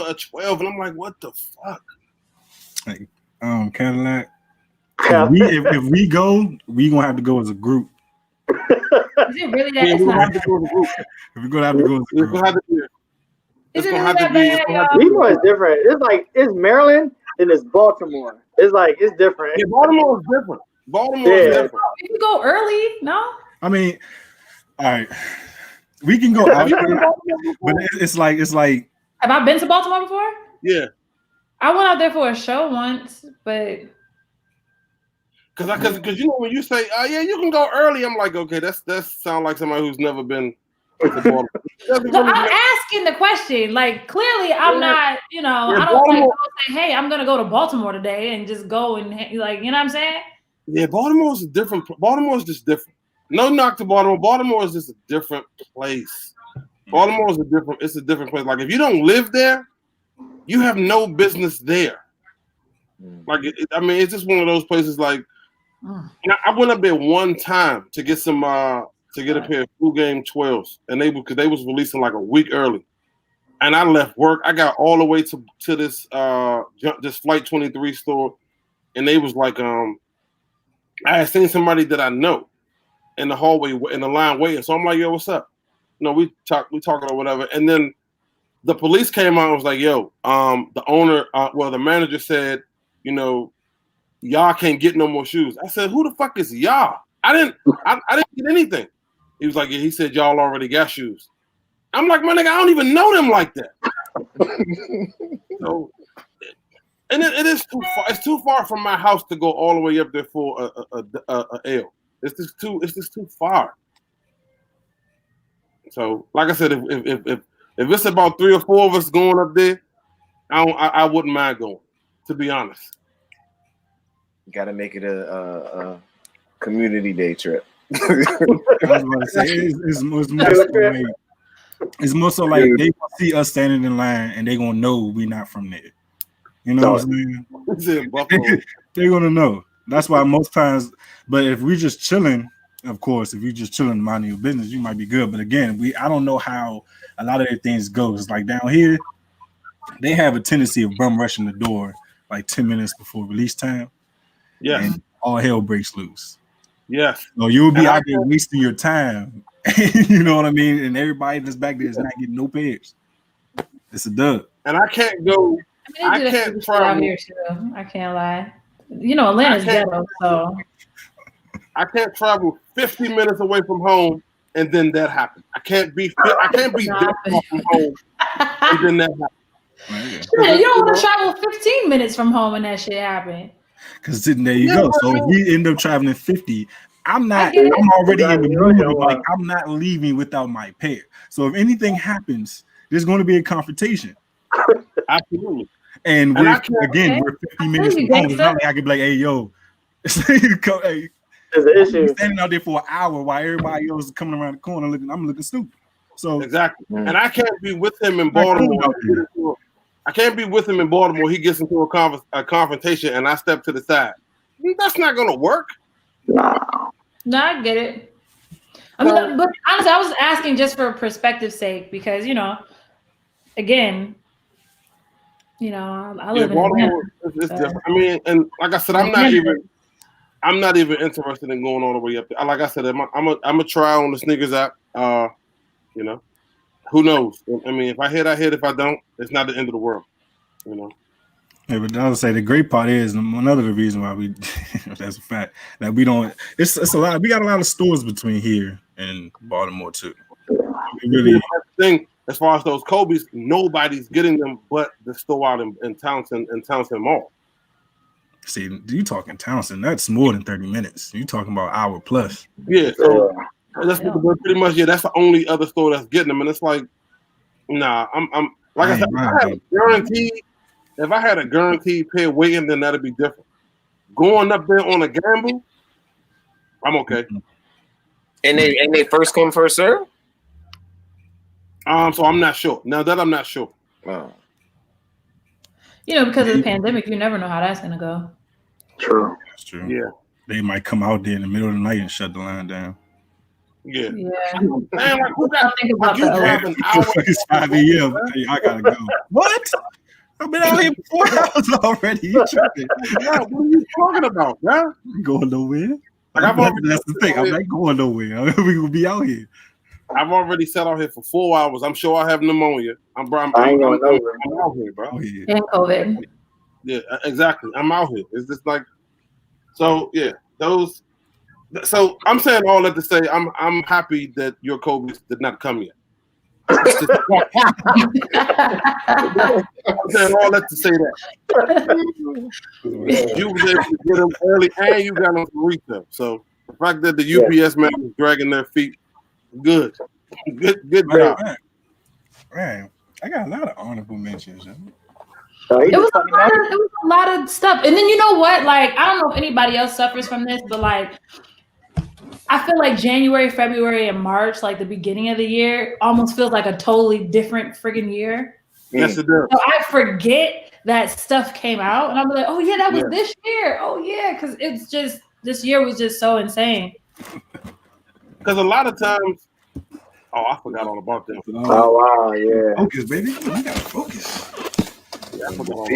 a 12. And I'm like, what the fuck? Like, Cadillac. If we go, we gonna have to go as a group. Is it really that? Yeah, It's we're gonna not. have to go as a group. If we're gonna have to go as a It's group. gonna have to be. Is It's it gonna really have to that be. bad, It's gonna have to y'all? be. Baltimore is different. It's like it's Maryland and it's Baltimore. It's different. Yeah, Baltimore is different. Baltimore is Yeah. different. You can go early, no? I mean, all right, we can go out Have you been to there, Baltimore before? but it's like Have I been to Baltimore before? Yeah, I went out there for a show once, but because you know when you say, yeah, you can go early, I'm like, okay, that sound like somebody who's never been to Baltimore. no, I'm asking the question. Like, clearly, I'm not. You know, Yeah, I don't like Baltimore- go say, "Hey, I'm gonna go to Baltimore today," and just go and like, you know what I'm saying? Yeah, Baltimore's different. Baltimore's just different. No knock to Baltimore. Baltimore is just a different place. Baltimore is it's a different place. Like if you don't live there, you have no business there. Like I mean, it's just one of those places. Like I went up there one time to get some to get a pair of Flu Game 12s, and because they was releasing like a week early, and I left work. I got all the way to this Flight 23 store, and they was like I had seen somebody that I know in the hallway in the line waiting. So I'm like, yo, what's up? No, we talking or whatever. And then the police came out and was like, yo, the owner, the manager said, you know, y'all can't get no more shoes. I said, who the fuck is y'all? I didn't get anything. He was like, yeah, he said y'all already got shoes. I'm like, my nigga, I don't even know them like that. So, and it is too far. It's too far from my house to go all the way up there for a L. It's just too far. So, like I said, if it's about 3 or 4 of us going up there, I wouldn't mind going. To be honest, Got to make it a community day trip. I was about to say, it's more so like they gonna see us standing in line and they gonna know we not from there. You know what I'm saying? it's in Buffalo. They're gonna know. That's why most times. But if we just chilling, of course, if you just chilling, minding your business, you might be good. But again, I don't know how a lot of their things go. It's like down here, they have a tendency of bum rushing the door like 10 minutes before release time. Yes. And all hell breaks loose. Yes. So you'll be out there wasting your time. You know what I mean? And everybody that's back there is not getting no pairs. It's a dub. And I can't go. I can't travel here too. I can't lie. You know, Atlanta's ghetto, so I can't travel 50 minutes away from home and then that happens. I can't be that far from home and then that happens. Yeah, you don't want to travel 15 minutes from home and that shit happen. Because there you go. So if we end up traveling 50, I'm already in the mood of like I'm not leaving without my pair. So if anything happens, there's going to be a confrontation. Absolutely. And we're 50 minutes from home. It's not like I could be like, hey, yo, hey, there's an issue. Standing out there for an hour while everybody else is coming around the corner I'm looking stupid. So exactly. And I can't be with him in Baltimore. I can't be with him in Baltimore. He gets into a confrontation and I step to the side. That's not going to work. No, I get it. I mean, but honestly, I was asking just for perspective's sake because, you know, again, you know, I live in Baltimore. It's different. I mean, and like I said, I'm not even interested in going all the way up there. Like I said, I'm a try on the sneakers app. You know, who knows? I mean, if I hit, I hit. If I don't, it's not the end of the world. You know. Yeah, but I would say the great part is another reason why we that's a fact that we don't. It's a lot. We got a lot of stores between here and Baltimore too. Really, thing as far as those Kobe's, nobody's getting them but the store out in Townsend Mall. See, you talking Townsend? That's more than 30 minutes. You talking about hour plus? Yeah, so that's pretty much that's the only other store that's getting them, and it's like, nah, I'm like I said, if I had a guaranteed pair waiting, then that'd be different. Going up there on a gamble, I'm okay. And they first come, first serve? So I'm not sure. Now that I'm not sure. Oh. Because of the pandemic, you never know how that's gonna go. True. That's true. Yeah. They might come out there in the middle of the night and shut the line down. Yeah. Yeah. Man, like, who got, Think about like you the drive an hour? It's 5 a.m. Hey, I gotta go. What? I've been out here for 4 hours already. You tripping? Yeah, what are you talking about, man? I'm going nowhere. Like, I've already, That's the thing. I'm not going nowhere. We gonna be out here. I've already sat out here for 4 hours. I'm sure I have pneumonia. I'm out here, bro. Oh, yeah. And COVID. Yeah, exactly. I'm out here. It's just like, so yeah, those. So I'm saying all that to say I'm happy that your Kobe's did not come yet. I'm saying all that to say that you was able to get them early and you got them for retail. So the fact that the UPS man was dragging their feet, good job. Man, I got a lot of honorable mentions. It was a lot of stuff. And then you know what? Like, I don't know if anybody else suffers from this, but like, I feel like January, February, and March, like the beginning of the year, almost feels like a totally different friggin' year. Yes, it does. So I forget that stuff came out, and I'm like, oh yeah, that was this year. Oh yeah, because it's just this year was just so insane. Because a lot of times, I forgot all about that. Oh wow, yeah. Focus, baby. We gotta focus. Yeah, I forgot all about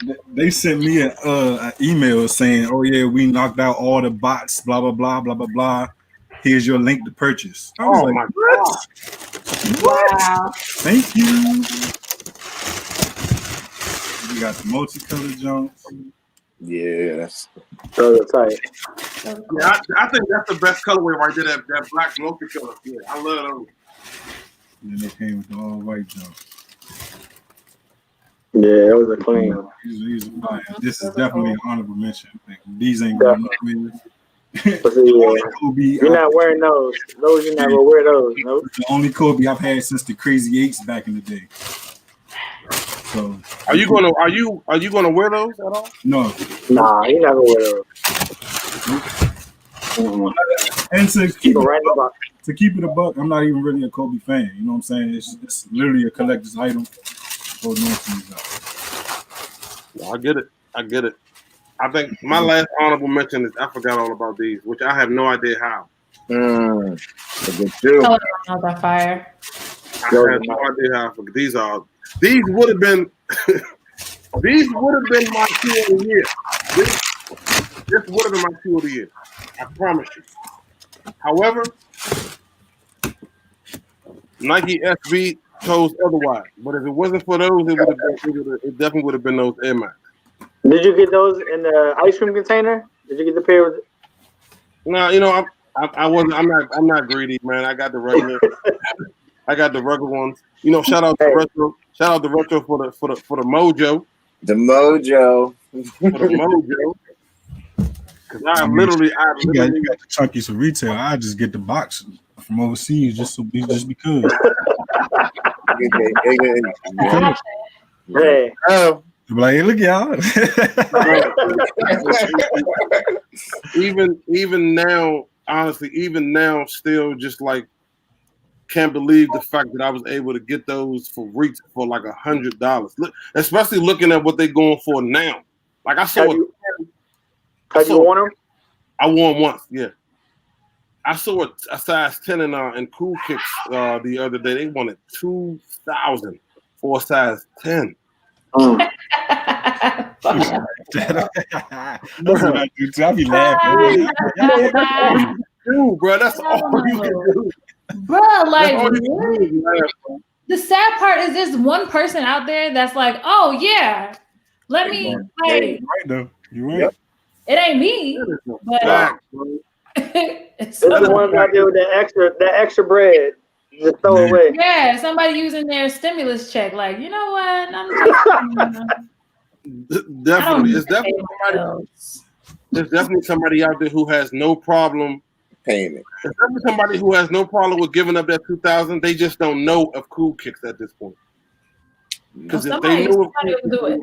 that. They sent me an email saying, "Oh yeah, we knocked out all the bots. Blah blah blah blah blah blah. Here's your link to purchase." I was my God! Wow. Thank you. We got the multicolored Jones. Yeah, that's So tight. Yeah, I think that's the best colorway right there. That black multicolor. Yeah, I love those. And then they came with the all white Jones. Yeah, it was a clean. These are fire. This is definitely an honorable mention. Like, these ain't going nowhere. But see, Kobe, you're not wearing those. Those you're not gonna wear those. Nope. the only Kobe I've had since the Crazy Eights back in the day. So Are you gonna wear those at all? no. Nah, you're not gonna wear those. And to Keep keep it right in the box. to keep it a buck, I'm not even really a Kobe fan. You know what I'm saying? It's literally a collector's item. Holding on to these out. Yeah, I get it. I think my last honorable mention is I forgot all about these, which I have no idea how. a good too. Color on that fire. I have no idea how. These would have been my two of the year. This would have been my two of the year. I promise you. However, Nike SB chose otherwise. But if it wasn't for those, it definitely would have been those Air Max. Did you get those in the ice cream container? Did you get the pair with? No, you know, I'm not greedy, man. I got the regular. I got the regular ones. You know, shout out to Retro. Shout out to Retro for the mojo. The mojo. For the mojo. Because I literally You got the chunkies for retail. I just get the box from overseas just because. Hey. Oh. I'm like, hey, look, y'all. even now, honestly, still just like can't believe the fact that I was able to get those for like $100. Look, especially looking at what they're going for now. Like I saw, Have you worn them? I wore them once, yeah. I saw a size 10 in Cool Kicks the other day. They wanted $2,000 for a size 10. That's what I do too. I be laughing. Dude, bro, that's all you can do. Bro, like the sad part is there's one person out there that's like, oh yeah, let me like. You're right though. You're right. Yep. It ain't me, but There's the ones out there with that extra bread. Just throw away. Yeah, somebody using their stimulus check. Like, you know what? Definitely, there's definitely somebody out there who has no problem paying it. There's definitely somebody who has no problem with giving up that $2,000. They just don't know of Cool Kicks at this point. Because if they knew of Cool do it.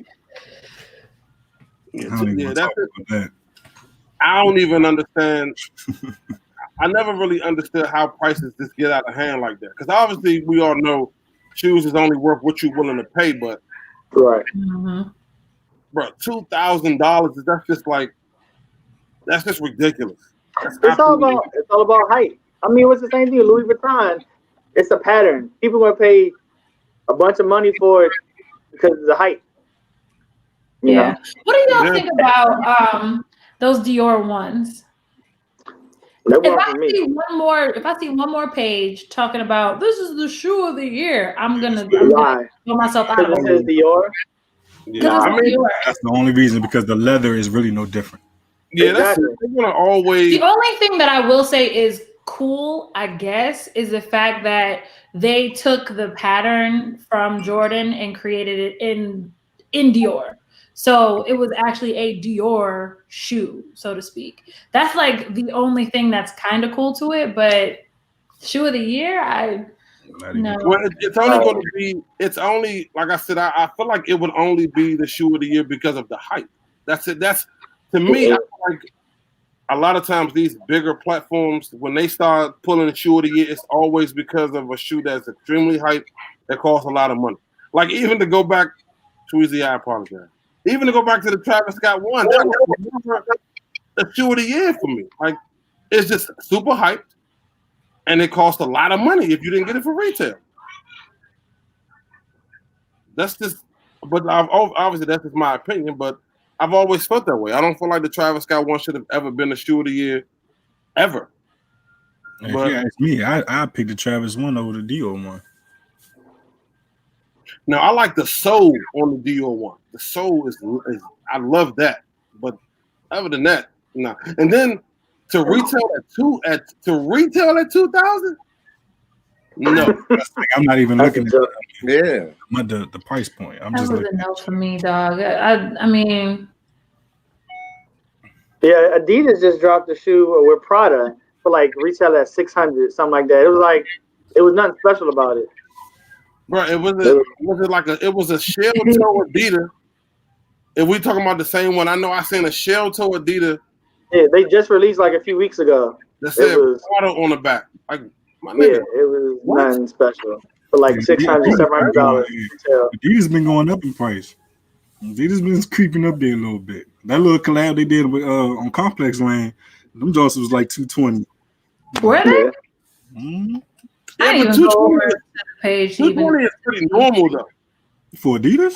Yeah, that's it. I don't even understand. I never really understood how prices just get out of hand like that. Because obviously we all know shoes is only worth what you're willing to pay, but Right. Mhm. bro, $2,000 that's just ridiculous. It's all about height. I mean, it's the same thing with Louis Vuitton. It's a pattern. People gonna pay a bunch of money for it because of the height. You Yeah. know? What do y'all Yeah. think about those Dior ones? That If worked I for me. see one more page talking about this is the shoe of the year, I'm gonna Why? throw myself out of Because it. it says Dior. Yeah, I mean, Dior. That's the only reason, because the leather is really no different. yeah, Exactly. they're gonna always. The only thing that I will say is cool, I guess, is the fact that they took the pattern from Jordan and created it in Dior. So it was actually a Dior shoe, so to speak. That's like the only thing that's kind of cool to it. But shoe of the year, Not even- no. Well, it's only going to be. It's only like I said. I feel like it would only be the shoe of the year because of the hype. That's it. That's to me. I feel like a lot of times these bigger platforms, when they start pulling the shoe of the year, it's always because of a shoe that's extremely hyped that costs a lot of money. Like even to go back, Tweezy, I apologize. Even to go back to the Travis Scott one, that was never the shoe of the year for me. Like it's just super hyped. And it cost a lot of money if you didn't get it for retail. That's just, but obviously that's just my opinion. But I've always felt that way. I don't feel like the Travis Scott one should have ever been the shoe of the year, ever. If But- you ask me, I picked the Travis one over the Dior one. Now I like the sole on the Dior one. The sole is I love that. But other than that, no. And then to retail at 2,000, no. I'm not even That's looking a joke. Yeah. at the price point. I'm That just was looking. a no for me, dog. I mean, Yeah, Adidas just dropped the shoe with Prada for like retail at 600, something like that. It was nothing special about it. Bro, it was a shell toe Adidas. If we talking about the same one, I know I seen a shell toe Adidas Yeah, they just released like a few weeks ago. that said It was- Prada on the back. Like my Yeah, nigga. it was What? nothing special. For like $600, $700 retail. Adidas been going up in price. Adidas been creeping up there a little bit. That little collab they did with on Complex Lane, them Johnson was like 220. were they? Yeah. Mhm. I Yeah, didn't but even go over 220 to the page. Even. 220 is pretty normal though. For Adidas,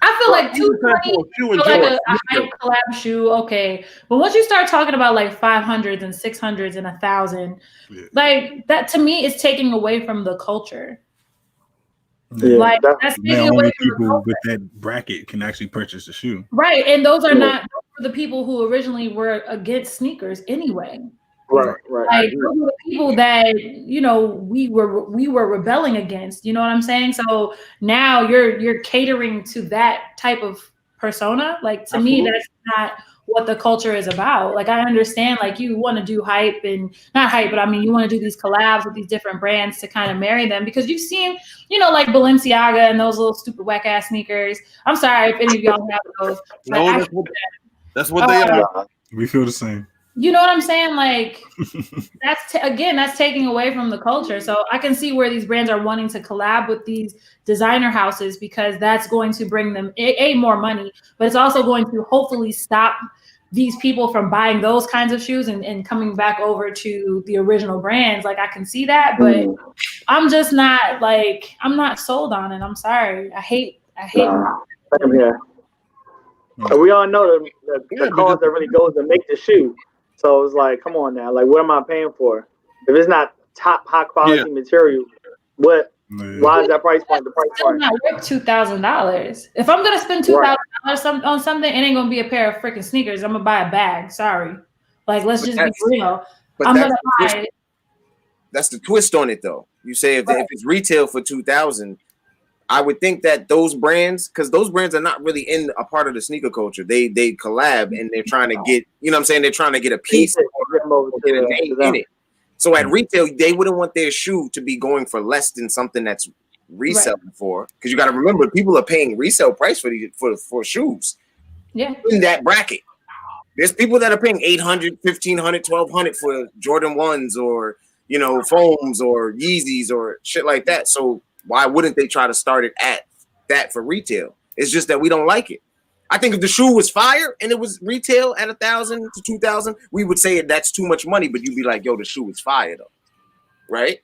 I feel like Even for 220 a shoe and for like Jordan. a hype collab shoe, okay. But once you start talking about like 500s and 600s and 1,000, Yeah. like that to me is taking away from the culture. Yeah, Like that- that's now taking away only from the people culture. with that bracket can actually purchase the shoe. Right. And those are Yeah. not those were the people who originally were against sneakers anyway. Right. Like those were the people that we were rebelling against. You know what I'm saying? So now you're catering to that type of persona. Like to me, Absolutely. that's not what the culture is about. Like I understand, like you want to do hype and not hype, but I mean you want to do these collabs with these different brands to kind of marry them because you've seen, like Balenciaga and those little stupid whack ass sneakers. I'm sorry if any of y'all have those. No, Like, that's what they are. We feel the same. you know what I'm saying? Like that's taking away from the culture. So I can see where these brands are wanting to collab with these designer houses because that's going to bring them more money, but it's also going to hopefully stop these people from buying those kinds of shoes and coming back over to the original brands. Like I can see that, but I'm just not I'm not sold on it. I'm sorry. I hate Same here. And we all know the cost that really goes to make the shoe. So it's like, come on now. Like, what am I paying for? If it's not top high quality material, what? Yeah. Why is that price point the price It's point? not worth $2,000. If I'm gonna spend $2,000 on something, it ain't gonna be a pair of freaking sneakers. I'm gonna buy a bag. Sorry, like let's just be real. But I'm that's gonna the twist- buy. that's the twist on it, though. You say if it's retail for 2,000, I would think that those brands, because those brands are not really in a part of the sneaker culture. They collab and they're trying to get, you know what I'm saying? They're trying to get a piece or get a name in it. So at retail, they wouldn't want their shoe to be going for less than something that's reselling for. Because you got to remember, people are paying resale price for shoes Yeah. in that bracket. There's people that are paying 800, 1500, 1200 for Jordan 1s or, you know, foams or Yeezys or shit like that. So why wouldn't they try to start it at that for retail? It's just that we don't like it. I think if the shoe was fire and it was retail at 1,000 to 2,000, we would say that's too much money, but you'd be like, yo, the shoe is fire though. Right?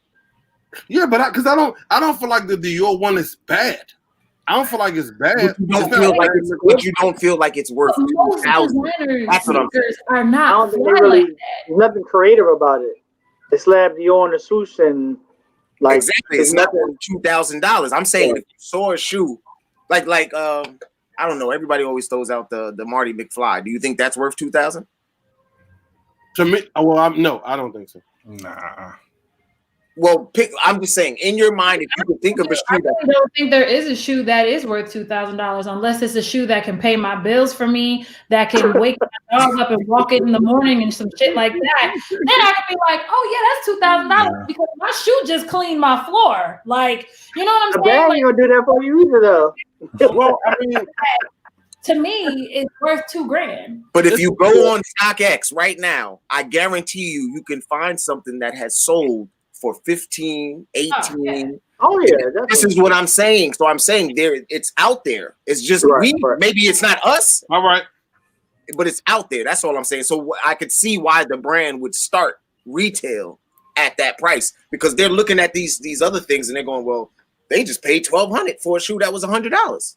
Yeah, but because I don't feel like the Dior one is bad. I don't feel like it's bad. But you don't feel like it's worth Most 2,000. designers That's what I'm saying. are I not don't think they fly really. like that. There's nothing creative about it. They slapped Dior on the swoosh and like Exactly, it's not worth $2,000. I'm saying if you saw a shoe, like I don't know. Everybody always throws out the Marty McFly. Do you think that's worth 2,000? To me, well, no, I don't think so. Nah. Well, I'm just saying, in your mind, if you could think of a I shoe really that don't think there is a shoe that is worth $2,000 unless it's a shoe that can pay my bills for me, that can wake my dog up and walk it in the morning and some shit like that. Then I could be like, oh yeah, that's $2,000 because my shoe just cleaned my floor. Like, you know what a I'm bag saying? ain't Like, gonna do that for you either, though. Well, I mean, to me, it's worth $2,000. But if you go on StockX right now, I guarantee you can find something that has sold for 15, 18. Oh yeah, This is what I'm saying. So I'm saying it's out there. It's just Right. maybe it's not us, all right. but it's out there. That's all I'm saying. So I could see why the brand would start retail at that price because they're looking at these other things and they're going, well, they just paid $1,200 for a shoe that was $100.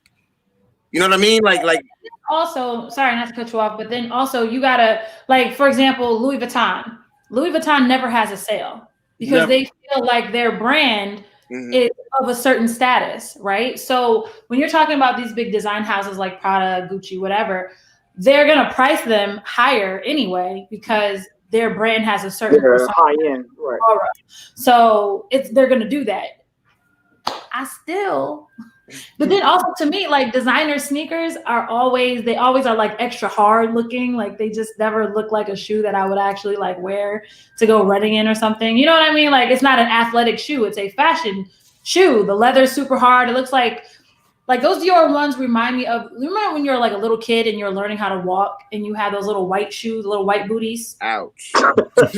You know what I mean? Like. Also, sorry not to cut you off, but then also you gotta, like, for example, Louis Vuitton. Louis Vuitton never has a sale because they feel like their brand is of a certain status, right? So when you're talking about these big design houses like Prada, Gucci, whatever, they're gonna price them higher anyway because their brand has a certain high end, right? aura. So they're gonna do that. But then also to me, like designer sneakers they always are like extra hard looking. Like they just never look like a shoe that I would actually like wear to go running in or something. You know what I mean? Like it's not an athletic shoe. It's a fashion shoe. The leather's super hard. It looks like those Dior ones remind me of, you remember when you're like a little kid and you're learning how to walk and you have those little white shoes, little white booties? Ouch. Ouch.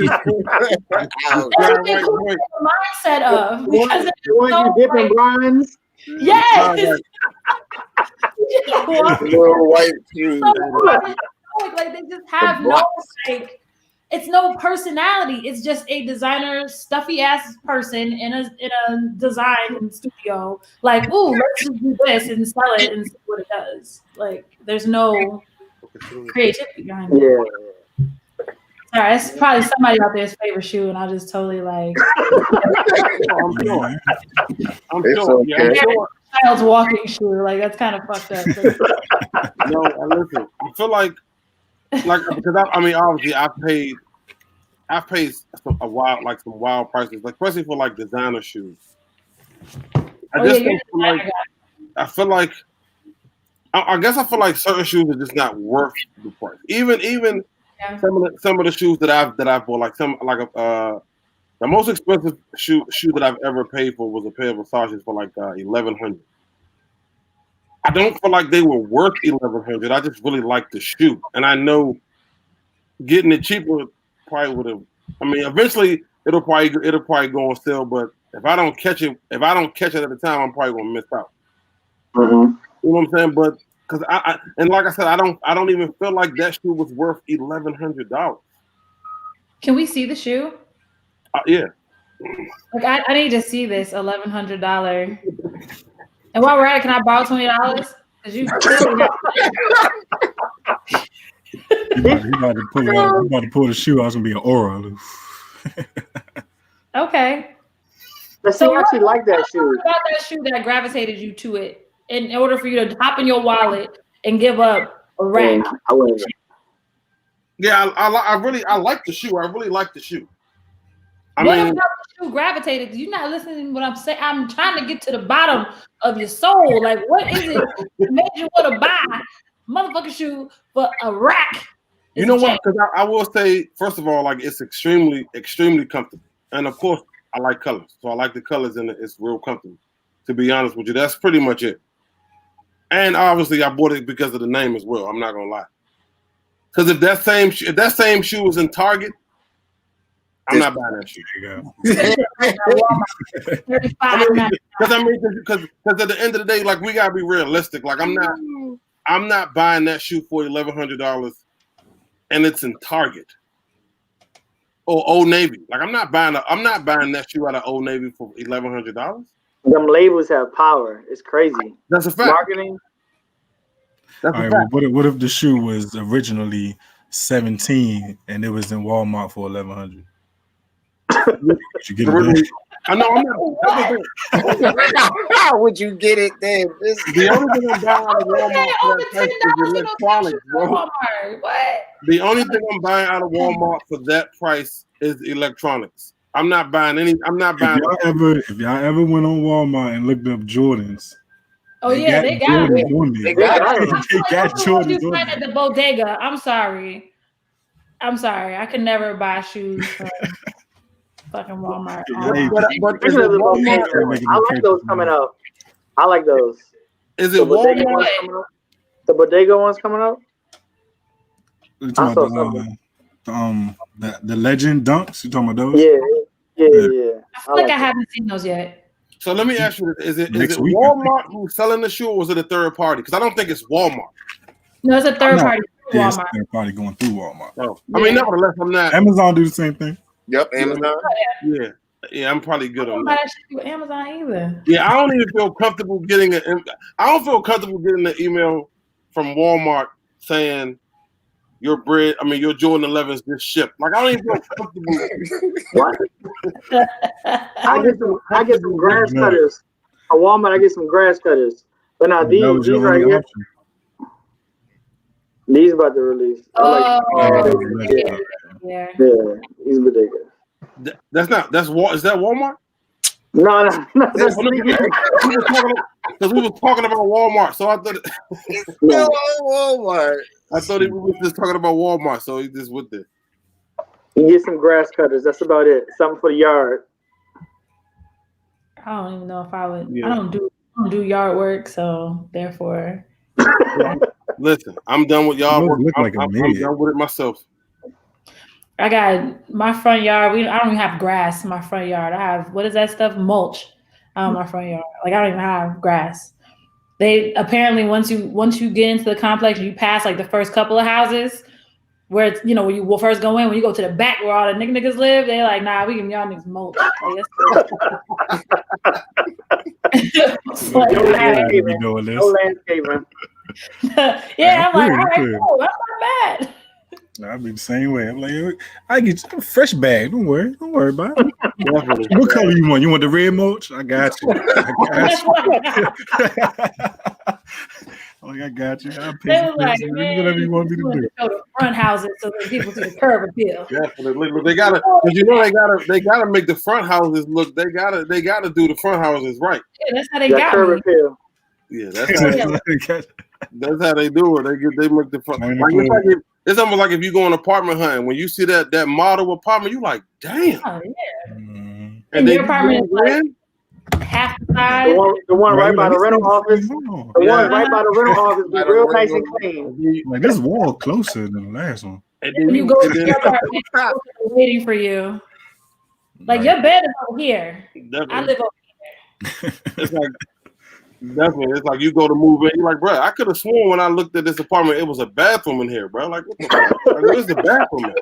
Mindset of because you dipping bronze. yes. Little white shoes. Like they just have no like it's no personality. It's just a designer stuffy ass person in a design studio. Like, ooh, let's just do this and sell it and see what it does. Like there's no creativity behind it. Yeah. Sorry, it's probably somebody out there's favorite shoe, and I just totally like I'm sure. It's okay. child's walking shoe. Like that's kind of fucked up. No, listen. I feel like because I mean, obviously, I've paid some wild prices, like especially for like designer shoes. I feel like I feel like certain shoes are just not worth the price. Even some of the shoes that I've bought, like the most expensive shoe that I've ever paid for was a pair of Versace's for like $1,100. I don't feel like they were worth $1,100. I just really like the shoe, and I know getting it cheaper probably would have. I mean, eventually it'll probably go on sale, but if I don't catch it at the time, I'm probably gonna miss out. Mm-hmm. You know what I'm saying? But because and like I said, I don't even feel like that shoe was worth $1,100. Can we see the shoe? Yeah. Like I need to see this $1,100. And while we're at it, can I borrow $20? Because you clearly He about to pull the shoe out. It's gonna be an aura. okay. But see, I actually like that shoe. What about that shoe that gravitated you to it in order for you to hop in your wallet and give up a rack? I wouldn't. Yeah, I like the shoe. I really like the shoe. What about the shoe gravitated? You're not listening to what I'm saying. I'm trying to get to the bottom of your soul. Like, what is it that made you want to buy a motherfucking shoe for a rack? You know what? Because I will say, first of all, like it's extremely, extremely comfortable, and of course, I like colors, so I like the colors, and it's real comfortable. To be honest with you, that's pretty much it. And obviously, I bought it because of the name as well. I'm not gonna lie. Because if that same shoe is in Target, I'm not buying that shoe. There you go. Because at the end of the day, like we gotta be realistic. Like I'm not buying that shoe for $1,100, and it's in Target or Old Navy. Like I'm not buying that shoe out of Old Navy for $1,100. Them labels have power. It's crazy. That's a fact. Marketing. That's All a right, fact. well, what if the shoe was originally 17 and it was in Walmart for 1,100? Would you get it then? I know. I'm not. How would you get it then? The only thing I'm buying out of Walmart for that price is electronics, bro. What? The only thing I'm buying out of Walmart for that price is electronics. I'm not buying any. I'm not buying. If y'all ever went on Walmart and looked up Jordans, Oh yeah, they got it. They got it. They got Jordans You on find at the bodega. I'm sorry. I could never buy shoes from fucking Walmart. But is Speaking it of the Walmart? bodega, I like those coming up. I like those. Is The it bodega Walmart? ones coming up. The bodega ones coming up. You talking I saw about the Legend Dunks? You talking about those? Yeah. I feel like I haven't seen those yet. So let me ask you: Is it Next week, Walmart who's selling the shoe, or is it a third party? Because I don't think it's Walmart. No, it's a third party. Yeah, it's Walmart. they're probably going through Walmart. Oh, I mean, nevertheless, I'm not. Amazon do the same thing. Yep, Amazon. Yeah, I'm probably good I on don't buy that. that shit with Amazon either. Yeah, I don't even feel comfortable getting it. I don't feel comfortable getting an email from Walmart saying your Jordan 11s just shipped. Like I don't even feel comfortable. What? I get some grass cutters. At Walmart, I get some grass cutters. But now That was these your right only here, option. these about to release. Oh, Yeah. yeah. Yeah, these ridiculous. That's is that Walmart? No, that's Because we was talking about Walmart, so I thought No, Walmart. we was just talking about Walmart, so he just went there. You get some grass cutters. That's about it. Something for the yard. I don't even know if I would. Yeah. I don't do yard work, so therefore. Listen, I'm done with y'all. You look like a I'm idiot. done with it myself. I got my front yard. I don't even have grass in my front yard. I have, what is that stuff? Mulch on my front yard. Like I don't even have grass. They apparently once you get into the complex, you pass like the first couple of houses where it's, when you will first go in, when you go to the back where all the niggas live, they're like, nah, we give y'all niggas mulch. Like, No landscaping. Doing this. No landscaping. yeah, I'm like, Good, all right, good. cool. That's not bad. I'll be the same way. I'm like, I get you a fresh bag. Don't worry about it. Definitely. What color you want? You want the red mulch? I got you. I got you. I'll They was like, whatever you want me to do. Go to front houses so that people see the curb appeal. Definitely. Look, they gotta, because they gotta make the front houses look. They gotta do the front houses right. Yeah, that's how they That got curb me. appeal. Yeah, that's how they do it. They make the front. Man, It's almost like if you go on apartment hunting. When you see that model apartment, you like, damn. Oh, yeah. Mhm. And your you apartment go is in, half the size. The one right by the Like, rental office. The Yeah. one right by the rental office be real nice and clean. Like this wall closer than the last one. and then When you go to your apartment, they're waiting for you. Like your bed is over here. I live over It's like definitely. It's like you go to move in. You're like, bro, I could have sworn when I looked at this apartment, it was a bathroom in here, bro. Like, what the fuck? Like, where's the bathroom at?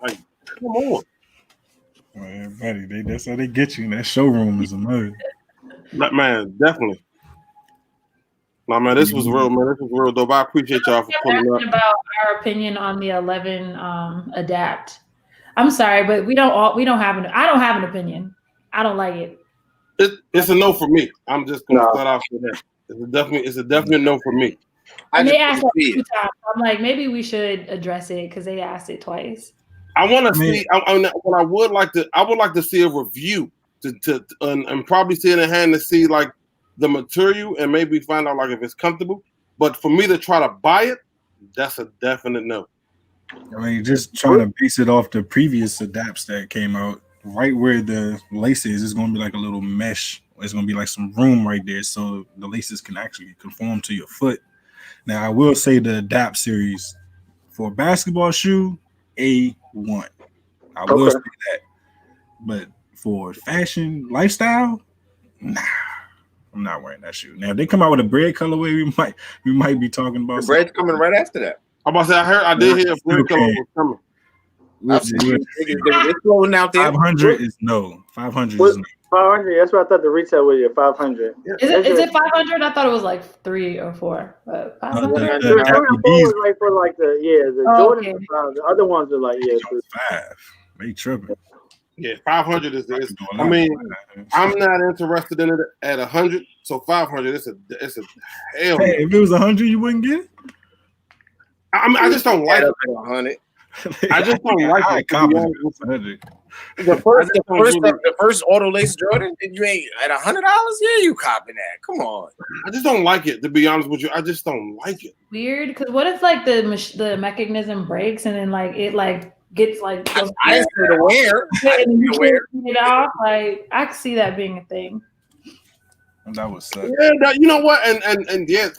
Like, come on. Man, buddy, that's how they get you. And that showroom is a mug. Like, man, definitely. No, man, this was real, man. This was real dope. I appreciate y'all for pulling up. about our opinion on the 11 adapt. I'm sorry, but we don't have I don't have an opinion. I don't like it. It's a no for me. I'm just gonna No. start off with that. It's a definite no for me. And they asked want it to see 2 it. times. I'm like, maybe we should address it because they asked it twice. I want to I mean- see. What I would like to see a review and probably see it in hand to see like the material and maybe find out like if it's comfortable. But for me to try to buy it, that's a definite no. I mean, just trying to base it off the previous adapts that came out, right where the lace is going to be like a little mesh. It's going to be like some room right there so the laces can actually conform to your foot. Now, I will say the adapt series for a basketball shoe, A1. I will say that. But for fashion lifestyle, nah, I'm not wearing that shoe. Now if they come out with a bread colorway, we might be talking about The bread's coming right after that. I'm about to say I did hear a bread color was coming. It's flowing out there. 500 is no. 500 is no. 500. That's what I thought the retail was. 500. Is it 500? I thought it was like 3 or 4. But 500. The Jordan 4 was like for like the Jordan. Okay. The other ones are like 5. They tripping. Yeah, 500 is. I mean, I'm not interested in it at 100. So 500, it's a hell. Hey, if it was 100, you wouldn't get it. I just don't like it. 100. I just don't like it. The first auto lace Jordan, and you ain't at $100. Yeah, you copping that? Come on. I just don't like it. To be honest with you, I just don't like it. Weird, because what if like the mechanism breaks and then like it like gets like I didn't say to wear. and you can't get it off? Like I could see that being a thing. That was suck. Yeah, you know what? And yeah,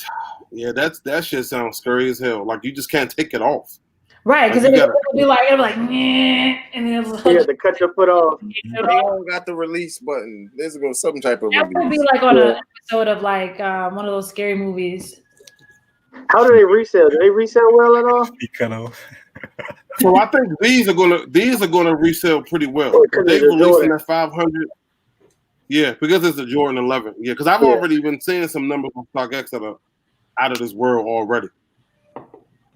that shit sounds scary as hell. Like you just can't take it off. Right, because it'll be like and then it'll you have to cut your foot off. They don't got the release button. There's gonna some type of that release. would be like on an episode of like one of those scary movies. How do they resell? Do they resell well at all? He cut off. So I think these are gonna resell pretty well. They releasing at 500. Yeah, because it's a Jordan 11. Yeah, because I've already been seeing some numbers on StockX that are out of this world already.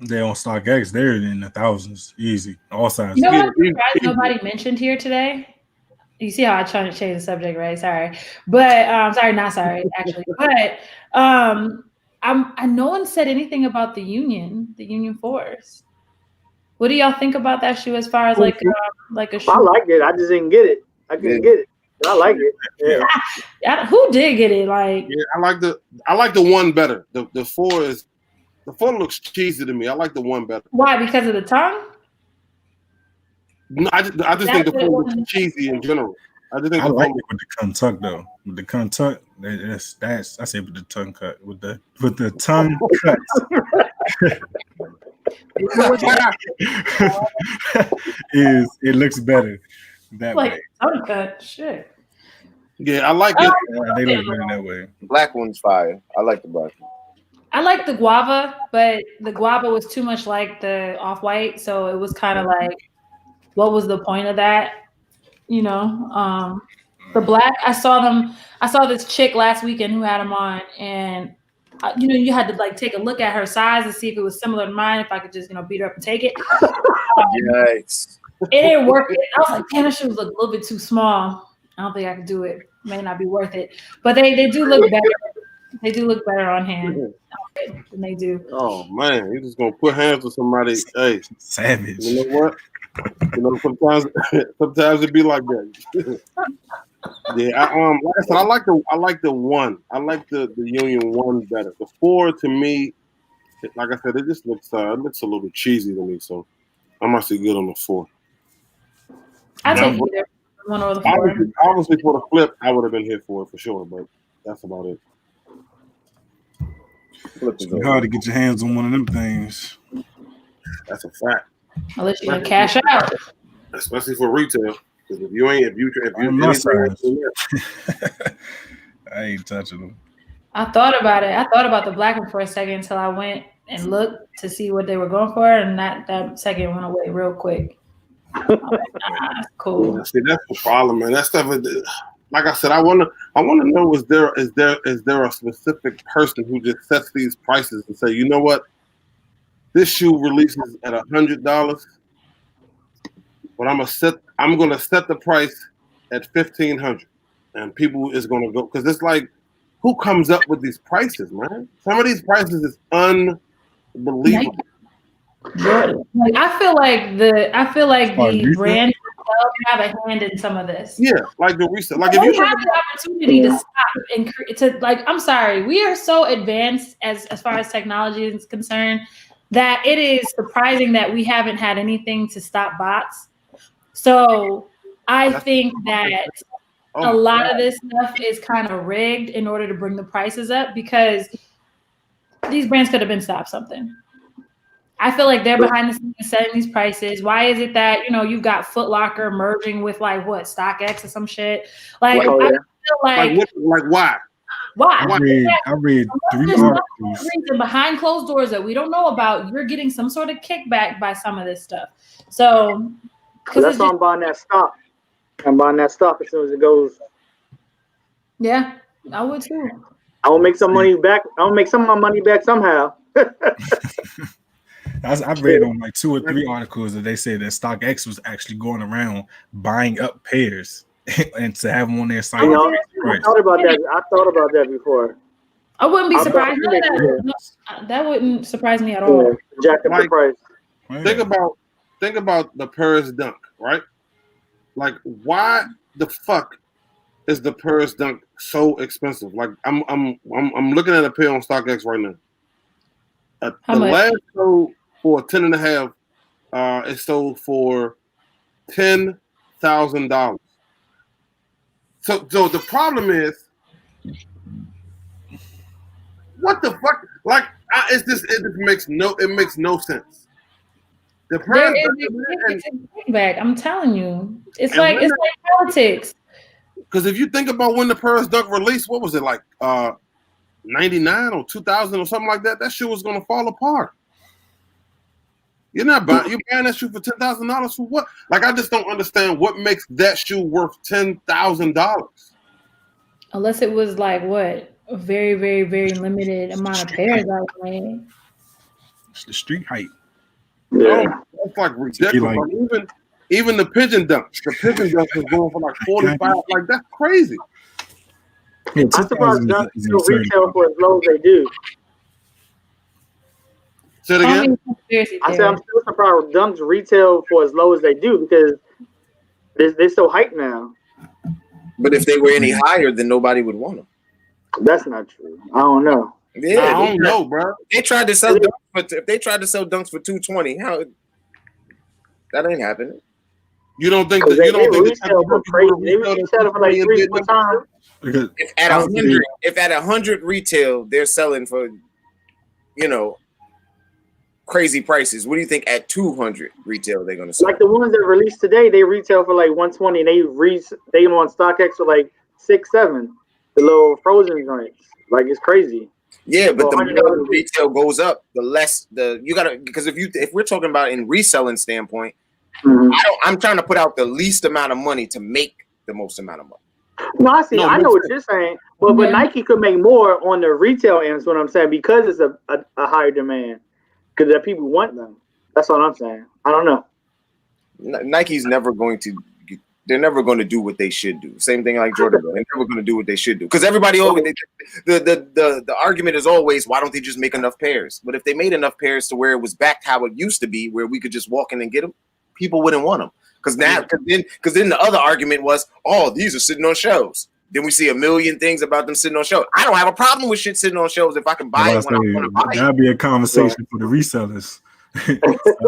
They on StockX, they're in the thousands, easy, all sizes. You know what I'm surprised nobody mentioned here today? You see how I try to change the subject, right? Sorry. But not sorry, actually. But no one said anything about the Union Force. What do y'all think about that shoe as far as like a shoe? I like it. I just didn't get it. I couldn't get it. I like it. Yeah. Who did get it? Like I like the one better. The 4 is. The 4 looks cheesy to me. I like the 1 better. Why? Because of the tongue? No, I just think the 4 looks cheesy in general. I like it with the tongue tuck though. With the tongue tuck, that's I say with the tongue cut. With the tongue cuts. It looks better that like, way. Tongue cut, shit. Yeah, I like it. They look better that way. Black one's fire. I like the black one. I like the guava, but the guava was too much like the off-white, so it was kind of like, what was the point of that? You know, the black. I saw this chick last weekend who had them on, and you had to like take a look at her size and see if it was similar to mine. If I could just beat her up and take it. Yikes! It didn't work. I was like, damn, that shit was a little bit too small. I don't think I could do it. May not be worth it, but they do look better. They do look better on hand than they do. Oh man, you just gonna put hands with somebody? Hey, savage. You know what? Sometimes it be like that. Yeah, like I said, I like the 1. I like the Union 1 better. The 4 to me, like I said, it just looks a little cheesy to me. So I'm actually good on the 4. I take either 1 or the 4. Obviously, for the flip, I would have been here for it for sure, but that's about it. It's hard to get your hands on one of them things. That's a fact. Unless you're gonna cash out, especially for retail. Because if you I ain't touching them. I thought about it. I thought about the black one for a second until I went and looked to see what they were going for, and that second went away real quick. Like, nah, cool. Yeah, see, that's the problem, man. That stuff is. Like I said, I want to know is there a specific person who just sets these prices and say, you know what, this shoe releases at $100, but I'm gonna set the price at $1,500, and people is gonna go because it's like, who comes up with these prices, man? Some of these prices is unbelievable. Like I feel like the brand have a hand in some of this. Yeah, like the research. Like if you have the opportunity to stop and to like, I'm sorry, we are so advanced as far as technology is concerned that it is surprising that we haven't had anything to stop bots. So I think that a lot of this stuff is kind of rigged in order to bring the prices up because these brands could have been stopped something. I feel like they're behind the scenes setting these prices. Why is it that you've got Foot Locker merging with like what StockX or some shit? Like Oh, I yeah. feel like why? why? I read 3 There's articles. reason behind closed doors that we don't know about. You're getting some sort of kickback by some of this stuff. So, That's why I'm buying that stock. I'm buying that stock as soon as it goes. yeah, I would too. I will make some money back. I'll make some of my money back somehow. I read on like 2 or 3 articles that they said that StockX was actually going around buying up pairs and to have them on their site. I thought about that before. I wouldn't be I'll surprised. probably None of make that wouldn't surprise me at all. Yeah, jack up the price. Think about the Paris Dunk, right? Like, why the fuck is the Paris Dunk so expensive? Like, I'm looking at a pair on StockX right now. How the much? last sold for 10.5, it sold for $10,000. So the problem is, what the fuck? Like, it just makes no sense. The There Paris is a kickback. I'm telling you, it's like politics. Because if you think about when the Paris Dunk released, what was it like? 99 or 2000 or something like that. That shit was gonna fall apart. You're buying that shoe for $10,000 for what? Like, I just don't understand what makes that shoe worth $10,000. Unless it was like what a very, very, very limited amount of pairs out there. It's the street hype. Yeah. It's like ridiculous. Like, even the pigeon dunks. The pigeon dunks is going for like 45. Like, that's crazy. Yeah, I'm surprised Dunks still retail for as low as they do. Say it again. I said I'm still surprised Dunks retail for as low as they do because they're so hyped now. But if they were any higher, then nobody would want them. That's not true. I don't know. Yeah, I don't know, bro. They tried to sell dunks if they tried to sell dunks for $220, how that ain't happening. You don't think that you don't think retail for crazy? They retail for like 3-4 times. If at 100 retail, they're selling for, crazy prices. What do you think at 200 retail they're gonna sell? Like the ones that released today, they retail for like 120, and they on StockX for like 6-7. The little frozen joints, like it's crazy. Yeah, but the more the retail goes up, the less you gotta, because if we're talking about in reselling standpoint, I'm trying to put out the least amount of money to make the most amount of money. No, I see. I know what you're saying, but Nike could make more on the retail end. Is what I'm saying, because it's a higher demand, because that people want them. That's what I'm saying. I don't know. Nike's never going to. They're never going to do what they should do. Same thing like Jordan. They're never going to do what they should do, because everybody always the argument is always, why don't they just make enough pairs? But if they made enough pairs to where it was back how it used to be, where we could just walk in and get them, people wouldn't want them. Because then the other argument was, oh, these are sitting on shelves. Then we see a million things about them sitting on shelves. I don't have a problem with shit sitting on shelves if I can buy it when I want to buy it. That'd be a conversation for the resellers.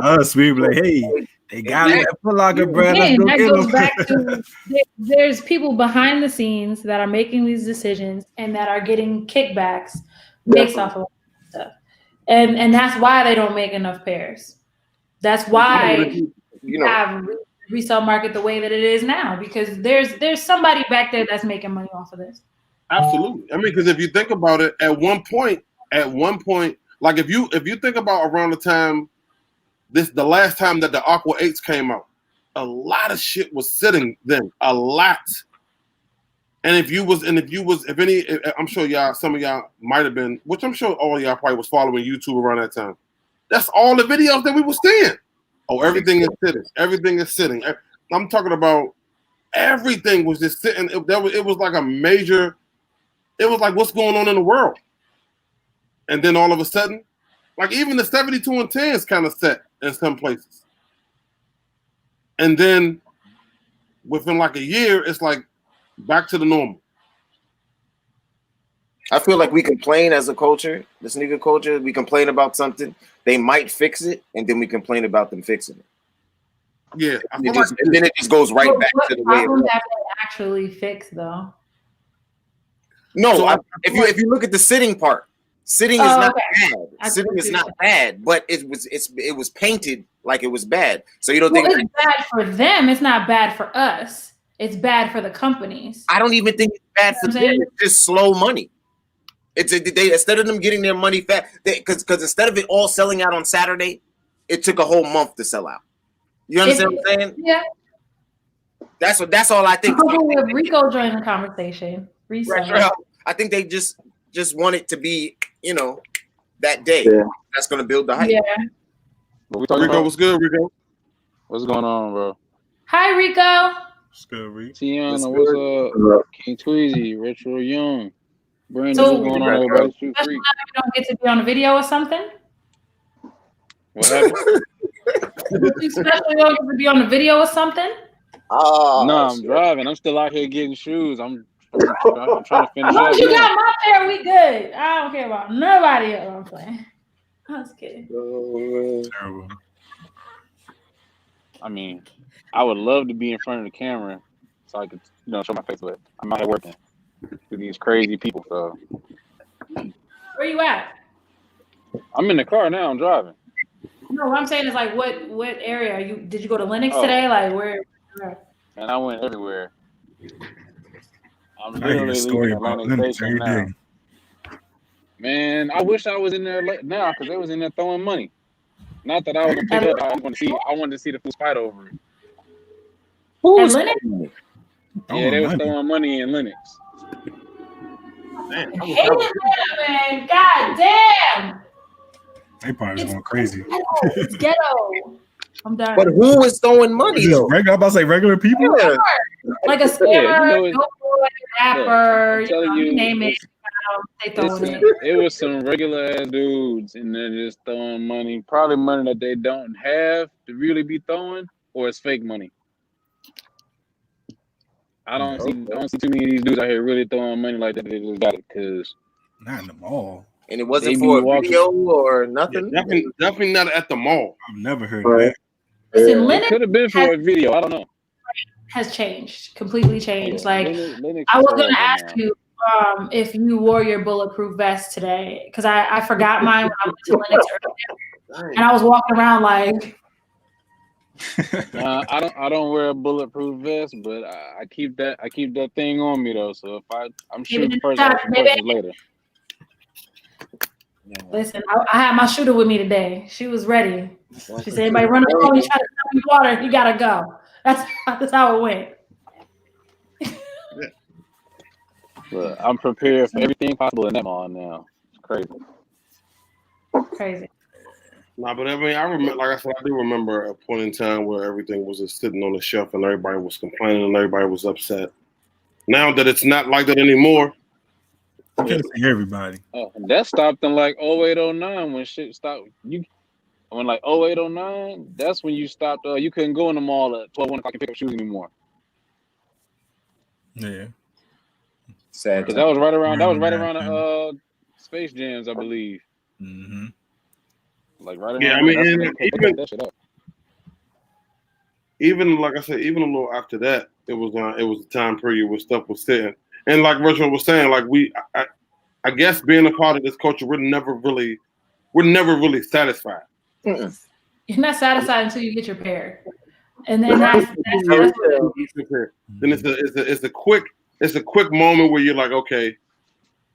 Us, we be like, hey, they got it at Foot Locker, brand. Again, that goes back to there's people behind the scenes that are making these decisions and that are getting kickbacks based off of stuff, and that's why they don't make enough pairs. That's why you have resale market the way that it is now, because there's somebody back there that's making money off of this. Absolutely. I mean, because if you think about it, at one point, like if you think about around the time the last time that the Aqua 8s came out, a lot of shit was sitting then. A lot. And I'm sure some of y'all might have been, which I'm sure all y'all probably was following YouTube around that time. That's all the videos that we were seeing. Oh, everything is sitting. Everything is sitting. I'm talking about everything was just sitting. It was like a major. It was like, what's going on in the world? And then all of a sudden, like even the 72 and 10s kind of set in some places. And then within like a year, it's like back to the normal. I feel like we complain as a culture, the sneaker culture. We complain about something, they might fix it, and then we complain about them fixing it. Yeah, and then it just goes right back to the way it was. What have they actually fixed, though? No, if you look at the sitting part, sitting is not bad. sitting is not bad, but it was painted like it was bad. So you don't think it's bad for them? It's not bad for us. It's bad for the companies. I don't even think it's bad for them. It's just slow money. They instead of them getting their money fast, because instead of it all selling out on Saturday, it took a whole month to sell out. You understand what I'm saying? Yeah. That's all I think. Rico joined the conversation. I think they just want it to be, that day. Yeah. That's gonna build the hype. Yeah. Rico, what's good, Rico? What's going on, bro? Hi, Rico. What's good, Rico? Tiana, what's up? King Tweezy, Retro Young, Brandon, So, what's going on, everybody? You don't get to be on a video or something? What happened? You especially don't get to be on a video or something? Oh, no, I'm driving. I'm still out here getting shoes. I'm trying to finish up. You got my pair, we good. I don't care about nobody else. I'm playing. I was kidding. Terrible. I mean, I would love to be in front of the camera so I could, show my face, but I'm out here working with these crazy people. So Where you at? I'm in the car now. I'm driving. No, what I'm saying is like, what area are you? Did you go to Linux today? Like where? And I went everywhere. I'm I hear a literally story leaving about Atlantic Linux Station every now. day. Man, I wish I was in there now because they was in there throwing money. Not that I was gonna pick it up. I wanted to see the full fight over it. Who's Linux? Yeah, they was throwing money in Linux. Man, God damn. They probably going crazy. It's ghetto. I'm done. But who was throwing money though? I'm about to say regular people. Yeah. Like a scammer, yeah, rapper, you name it. They throwing it. It was some regular ass dudes, and they're just throwing money. Probably money that they don't have to really be throwing, or it's fake money. I don't see too many of these dudes out here really throwing money like that. They just got it because not in the mall. And it wasn't for a video or nothing. Yeah, definitely not at the mall. I've never heard of that. Listen, it Linux could have been for a video. I don't know. has changed, completely changed. Like Linux I was gonna ask you if you wore your bulletproof vest today, because I forgot mine when I went to Linux earlier, and I was walking around like. I don't wear a bulletproof vest, but I keep that thing on me though. So if I'm shooting first, later. Listen, I had my shooter with me today. She was ready. She said, "Anybody run up on me, try to stop me water, you gotta go." That's how it went. But I'm prepared for everything possible in that mall now. It's crazy. Crazy. Nah, but I mean, I remember, like I said, I do remember a point in time where everything was just sitting on the shelf and everybody was complaining and everybody was upset. Now that it's not like that anymore. I can't see everybody. That stopped in like 0809 when shit stopped. When like 0809, that's when you stopped. You couldn't go in the mall at 12, 1 o'clock and pick up shoes anymore. Yeah. Sad. Because that was right around the Space Jams, I believe. Mm-hmm. Like right around. Yeah, I mean, even like I said, even a little after that, it was a time period where stuff was sitting. And like Richard was saying, like I guess being a part of this culture, we're never really satisfied. Mm-mm. You're not satisfied until you get your pair, and then that's then it's a quick moment where you're like, okay,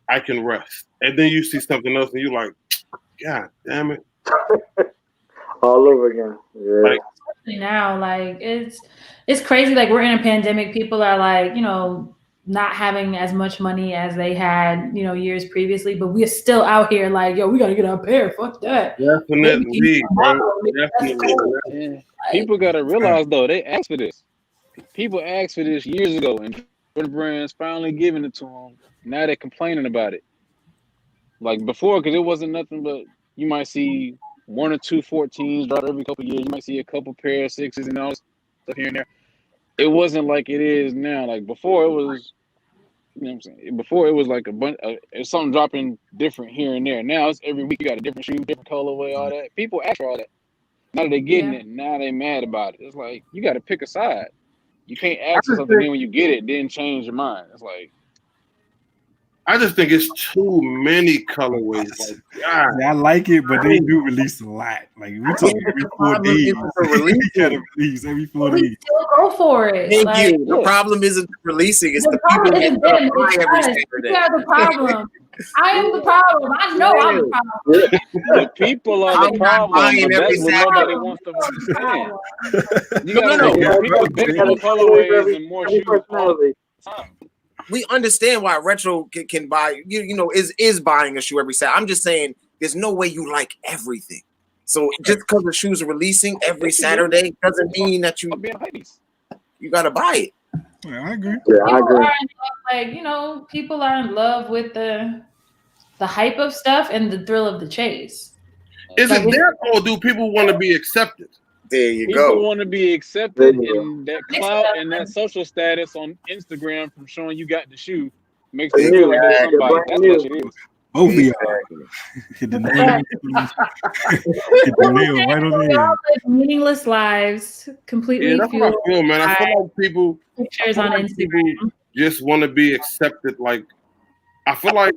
I can rest, and then you see something else, and you're like, God damn it, all over again. Yeah. Like, now, like it's crazy. Like we're in a pandemic. People are like, not having as much money as they had, years previously, but we're still out here like, yo, we gotta get our pair. Fuck that. Definitely, bro. Definitely. Yeah. People gotta realize though, they asked for this. People asked for this years ago, and Jordan Brand's finally giving it to them. Now they're complaining about it. Like before, because it wasn't nothing but you might see 1 or 2 14s drop every couple of years. You might see a couple pair of 6s and all stuff here and there. It wasn't like it is now. Like before, it was. You know what I'm saying? Before it was like a bunch, it's something dropping different here and there. Now it's every week you got a different shoe, different colorway, all that. People ask for all that. Now that they're getting it, now they mad about it. It's like you got to pick a side. You can't ask for something, then when you get it, then change your mind. It's like I just think it's too many colorways. Like, God, Yeah, I like it, but they do release a lot. Like we talk every 4 days. You gotta release every 4 We days. still go for it. Thank Like, you. The problem isn't releasing; it's the the people problem that isn't them, buy it's every us. Saturday. We are the problem. I am the problem. I know I'm the problem. The people are I'm the not problem, buying but every that's what Saturday. nobody wants to understand. You No, gotta no, give no. people different colorways and more shoes all the time. We understand why retro can buy. You know, is buying a shoe every Saturday. I'm just saying, there's no way you like everything. So just because the shoes are releasing every Saturday doesn't mean that you gotta buy it. Yeah, I agree. Yeah, I People agree. are in love, like, you know, people are in love with the hype of stuff and the thrill of the chase. is Like, it that, or do people want to be accepted? There you People go. want to be accepted, There you go. and that clout and that social status on Instagram from showing you got the shoe makes It's them new. feel like they're It's somebody. brand That's new. what it is. Both of y'all Exactly. hit the nail. Hit the nail right on the We all head. live meaningless lives, completely Yeah, that's what I fueled feel, man. I feel like people pictures on Instagram. just want to be accepted. Like, I feel like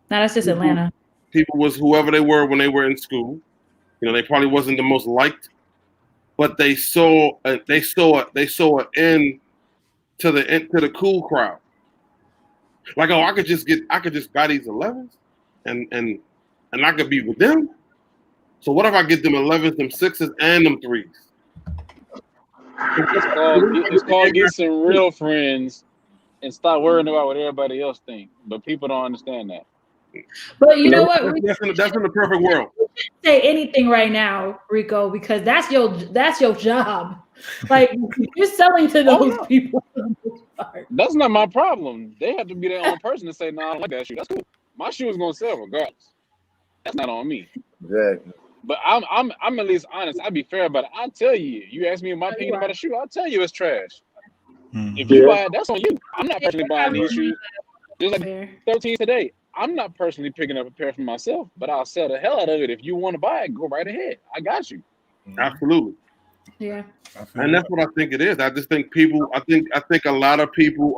No, that's just Atlanta. people was whoever they were when they were in school. You know, they probably wasn't the most liked, but they saw an end to the cool crowd. Like, oh, I could just buy these 11s, and I could be with them. So what if I get them 11s, them 6s, and them 3s? It's called get some real friends and stop worrying about what everybody else thinks. But people don't understand that. But you know what? We That's in the perfect world. can't say anything right now, Rico, because that's your job. Like, you're selling to those people for the most part. That's not my problem. They have to be their own person to say, "No, I don't like that shoe." That's cool. My shoe is gonna sell regardless. That's not on me. Exactly. But I'm at least honest. I'll be fair about it. I'll tell you. You ask me my opinion about a shoe, I'll tell you it's trash. If you buy it, that's on you. I'm not personally buying these shoes. Just like 13 today. I'm not personally picking up a pair for myself, but I'll sell the hell out of it. If you want to buy it, go right ahead. I got you. Absolutely. Yeah. And that's what I think it is. I just think people. I think a lot of people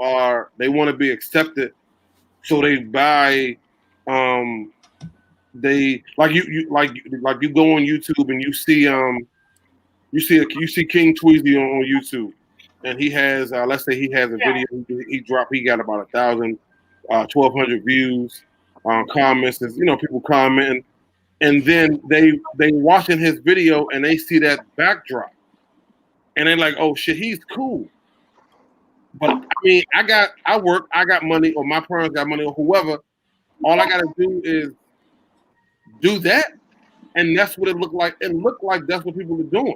they want to be accepted, so they buy. They like you go on YouTube and you see King Tweezy on YouTube, and he has let's say he has a video he got about 1,000, 1,200 views, comments, you know, people commenting, and then they watching his video and they see that backdrop. And they're like, oh shit, he's cool. But I mean, I got money, or my parents got money, or whoever. All I gotta do is do that, and that's what it looked like. It looked like that's what people are doing.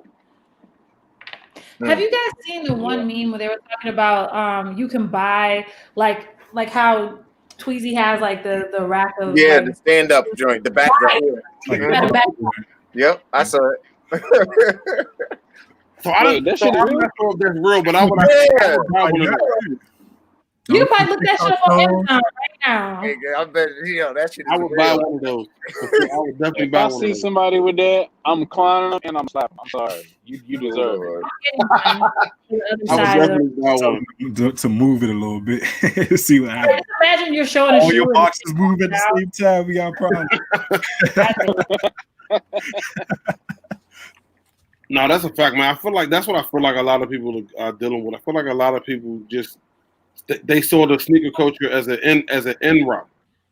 Have you guys seen the one meme where they were talking about you can buy like how Tweezy has like the rack of the stand up joint, the backdrop. Yep, I saw it. So I don't know if that's real, but I would buy one of those. You can probably look that shit up on Amazon right now. Hey, I bet that shit. I would buy one of those. I would definitely buy If I one of see those. somebody with that, I'm clowning them and I'm slapping. I'm sorry. You deserve it. I would definitely buy one. To move it a little bit, see what happens. Just imagine you're showing a All shoe. your boxes move at the same time. We got a problem. No, that's a fact, man. I feel like that's what I feel like a lot of people are dealing with. I feel like a lot of people just they saw the sneaker culture as an end route.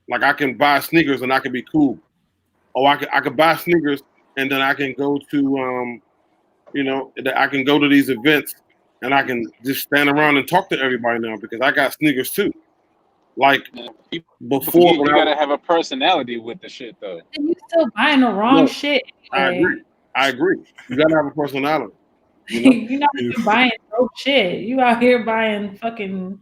Like, I can buy sneakers and I can be cool, or I could buy sneakers and then I can go to I can go to these events and I can just stand around and talk to everybody now because I got sneakers too. Like before, you gotta have a personality with the shit though. And you still buying the wrong shit. I agree. You gotta have a personality. You're not even buying dope shit. You out here buying fucking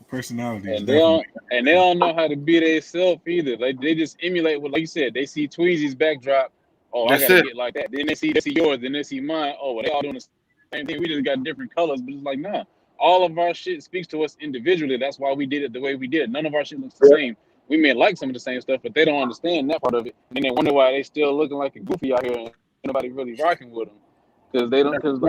personality. And they don't know how to be themselves either. Like, they just emulate what, like you said, they see Tweezy's backdrop. Oh, I gotta get like that. Then they see yours. Then they see mine. Oh, well, they all doing the same thing. We just got different colors, but it's like, nah. All of our shit speaks to us individually. That's why we did it the way we did. None of our shit looks the same. We may like some of the same stuff, but they don't understand that part of it. And they wonder why they still looking like a goofy out here and nobody really rocking with them. Because they don't. Because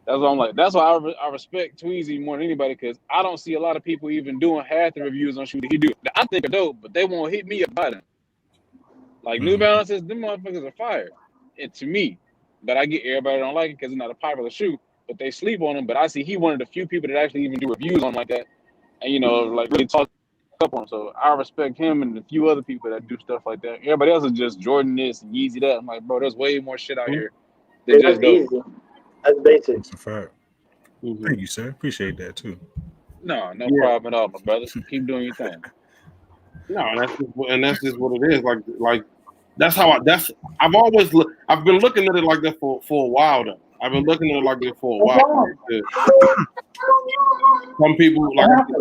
That's why I'm like. That's why I respect Tweezy more than anybody because I don't see a lot of people even doing half the reviews on shoes that he do. I think are dope, but they won't hit me about them. Like New Balances, them motherfuckers are fire. And to me, but I get everybody don't like it because it's not a popular shoe, but they sleep on them. But I see he one of the few people that actually even do reviews on like that, and like really talk up on him. So I respect him and a few other people that do stuff like that. Everybody else is just Jordan this and Yeezy that. I'm like, bro, there's way more shit out here than That's just those. easy. That's basic. That's a fact. Thank you, sir. Appreciate that too. No problem at all, my brother. Keep doing your thing. No, that's just what it is. Like that's how I've always I've been looking at it like that for a while though. I've been looking at it like that for a while. Some people like I said,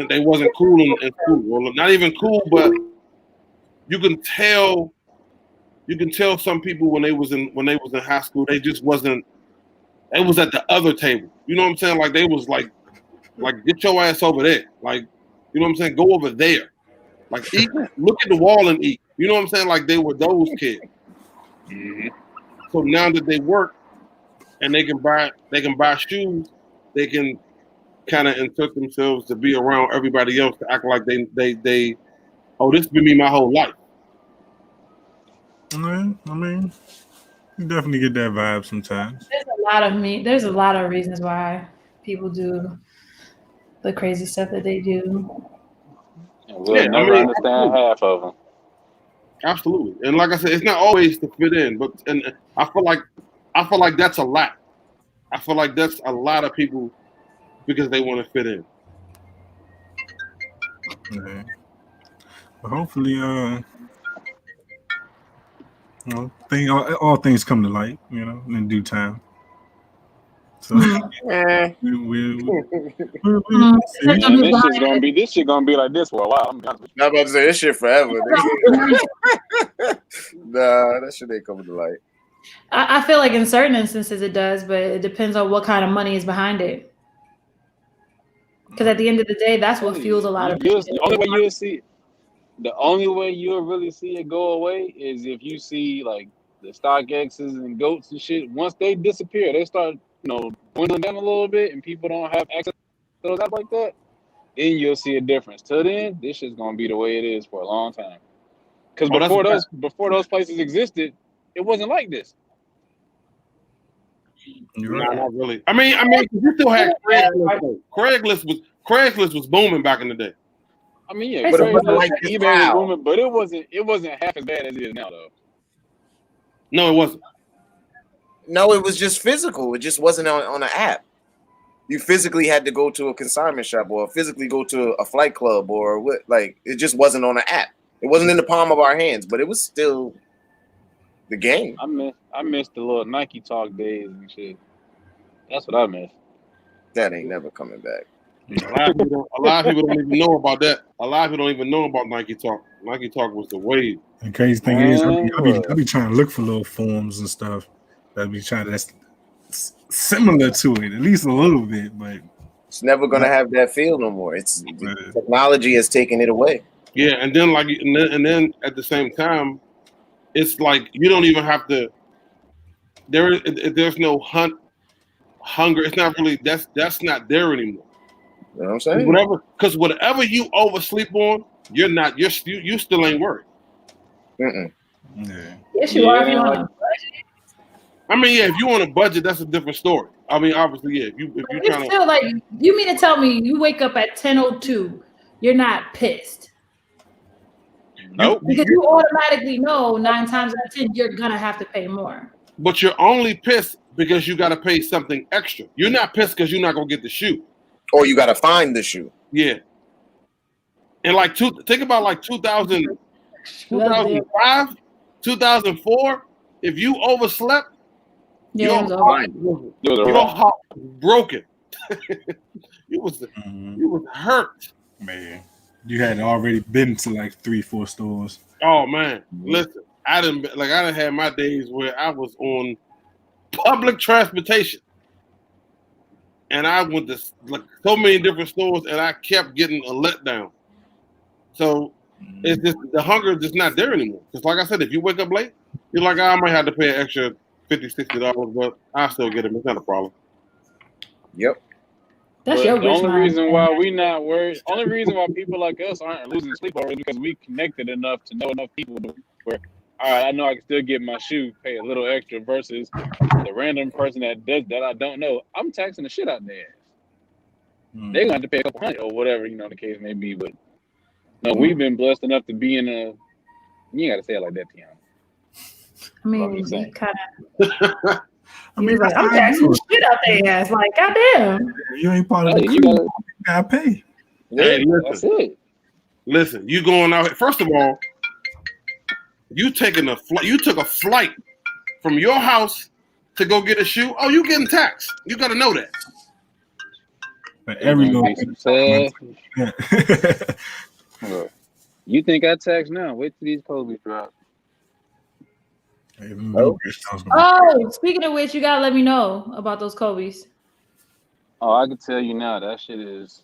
they wasn't cool in school. Well, not even cool, but you can tell some people when they was in high school, they just wasn't. They was at the other table. You know what I'm saying? Like they was like get your ass over there. Like, you know what I'm saying? Go over there. Like eat, look at the wall and eat. You know what I'm saying? Like they were those kids. Mm-hmm. So now that they work and they can buy shoes, they can kind of insert themselves to be around everybody else to act like they this has been me my whole life. I mean, you definitely get that vibe sometimes. There's a lot of reasons why people do the crazy stuff that they do. And we'll never understand half of them. Absolutely, and like I said, it's not always to fit in, but I feel like that's a lot. I feel like that's a lot of people because they want to fit in. Yeah. But hopefully, all things come to light, in due time. So This shit gonna be like this for a while. I'm about to say this shit forever. Nah, that shit ain't coming to light. I feel like in certain instances it does, but it depends on what kind of money is behind it. Because at the end of the day, that's what fuels a lot of people. The only way you'll really see it go away is if you see like the StockX's and GOATs and shit. Once they disappear, they start dwindling down a little bit, and people don't have access to those apps like that. Then you'll see a difference. Till then, this shit's gonna be the way it is for a long time. Because before those places existed, it wasn't like this. You're right. Not really. I mean, you still had Craigslist. Craigslist was booming back in the day. I mean, yeah, but it wasn't like eBay was booming, but it wasn't half as bad as it is now, though. No, it wasn't. No, it was just physical. It just wasn't on an app. You physically had to go to a consignment shop or physically go to a flight club or what. Like, it just wasn't on an app. It wasn't in the palm of our hands, but it was still the game. I missed the little Nike Talk days and shit. That's what I missed. That ain't never coming back. A lot of people don't even know about that. A lot of people don't even know about Nike Talk. Nike Talk was the wave. The crazy thing is, I be trying to look for little forums and stuff. That's similar to it, at least a little bit, but it's never gonna have that feel no more. It's technology has taken it away. Yeah, and then then at the same time, it's like you don't even have to. There's no hunger. It's not really that's not there anymore. You know what I'm saying? Whatever you oversleep on, you still ain't worried. Mm-mm. Yeah. Yes, you are. If you want to budget. I mean, yeah, if you want a budget, that's a different story. I mean, obviously, yeah. If you It's still like you mean to tell me you wake up at 10:02, you're not pissed? Nope. Because you automatically know 9 times out of 10 you're gonna have to pay more. But you're only pissed because you got to pay something extra. You're not pissed because you're not gonna get the shoe. Or you got to find the shoe. Yeah. And think about like 2005, 2004. If you overslept, your heart was broken. You was hurt. Man, you had already been to like 3-4 stores. Oh man, listen, I didn't have my days where I was on public transportation. And I went to so many different stores, and I kept getting a letdown. So it's just the hunger is just not there anymore. Because like I said, if you wake up late, you're like, I might have to pay an extra $50, $60, but I still get it. It's not a problem. Yep. That's But your the rich only mind. reason why we not worried, only reason why people like us aren't losing sleep over is because we connected enough to know enough people to where, all right, I know I can still get my shoe, pay a little extra versus the random person that does that I don't know. I'm taxing the shit out of their ass. They're gonna have to pay a couple $100 or whatever, the case may be. But no, we've been blessed enough to be in a. You ain't gotta say it like that, Tiana. I mean, I'm just saying. he kind of. I He mean, was like, that's I'm how I taxing do the shit out their ass. Like, goddamn. it. You ain't part of Hey, the you crew. gotta, You gotta pay. yeah, Hey, that's listen, it. listen. You going out? First of all, you taking a flight. You took a flight from your house to go get a shoe. Oh, you getting taxed? You got to know that. But every Gonna little be some sad. yeah. Look, you think I tax now? Wait till these Kobe drop. Oh, speaking of which, you gotta let me know about those Kobe's. Oh, I can tell you now that shit is.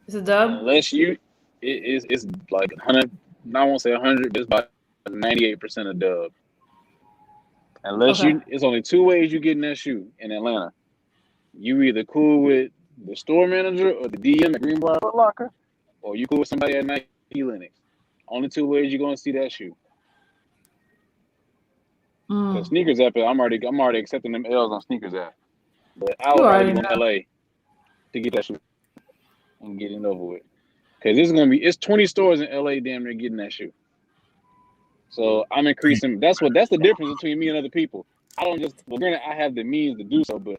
It's a dub. Unless you, it's like 100. I won't say 100, but it's about 98% of dub. Unless Okay. it's only two ways you get in that shoe in Atlanta. You either cool with the store manager or the DM at Greenbrier Foot Locker, or you cool with somebody at Nike Linux. Only two ways you're gonna see that shoe. Because Sneakers app, I'm already accepting them L's on Sneakers app. But I would probably go to LA to get that shoe and get it over with. Because it's 20 stores in LA damn near getting that shoe. So I'm increasing. That's the difference between me and other people. I don't just, well, granted, I have the means to do so, but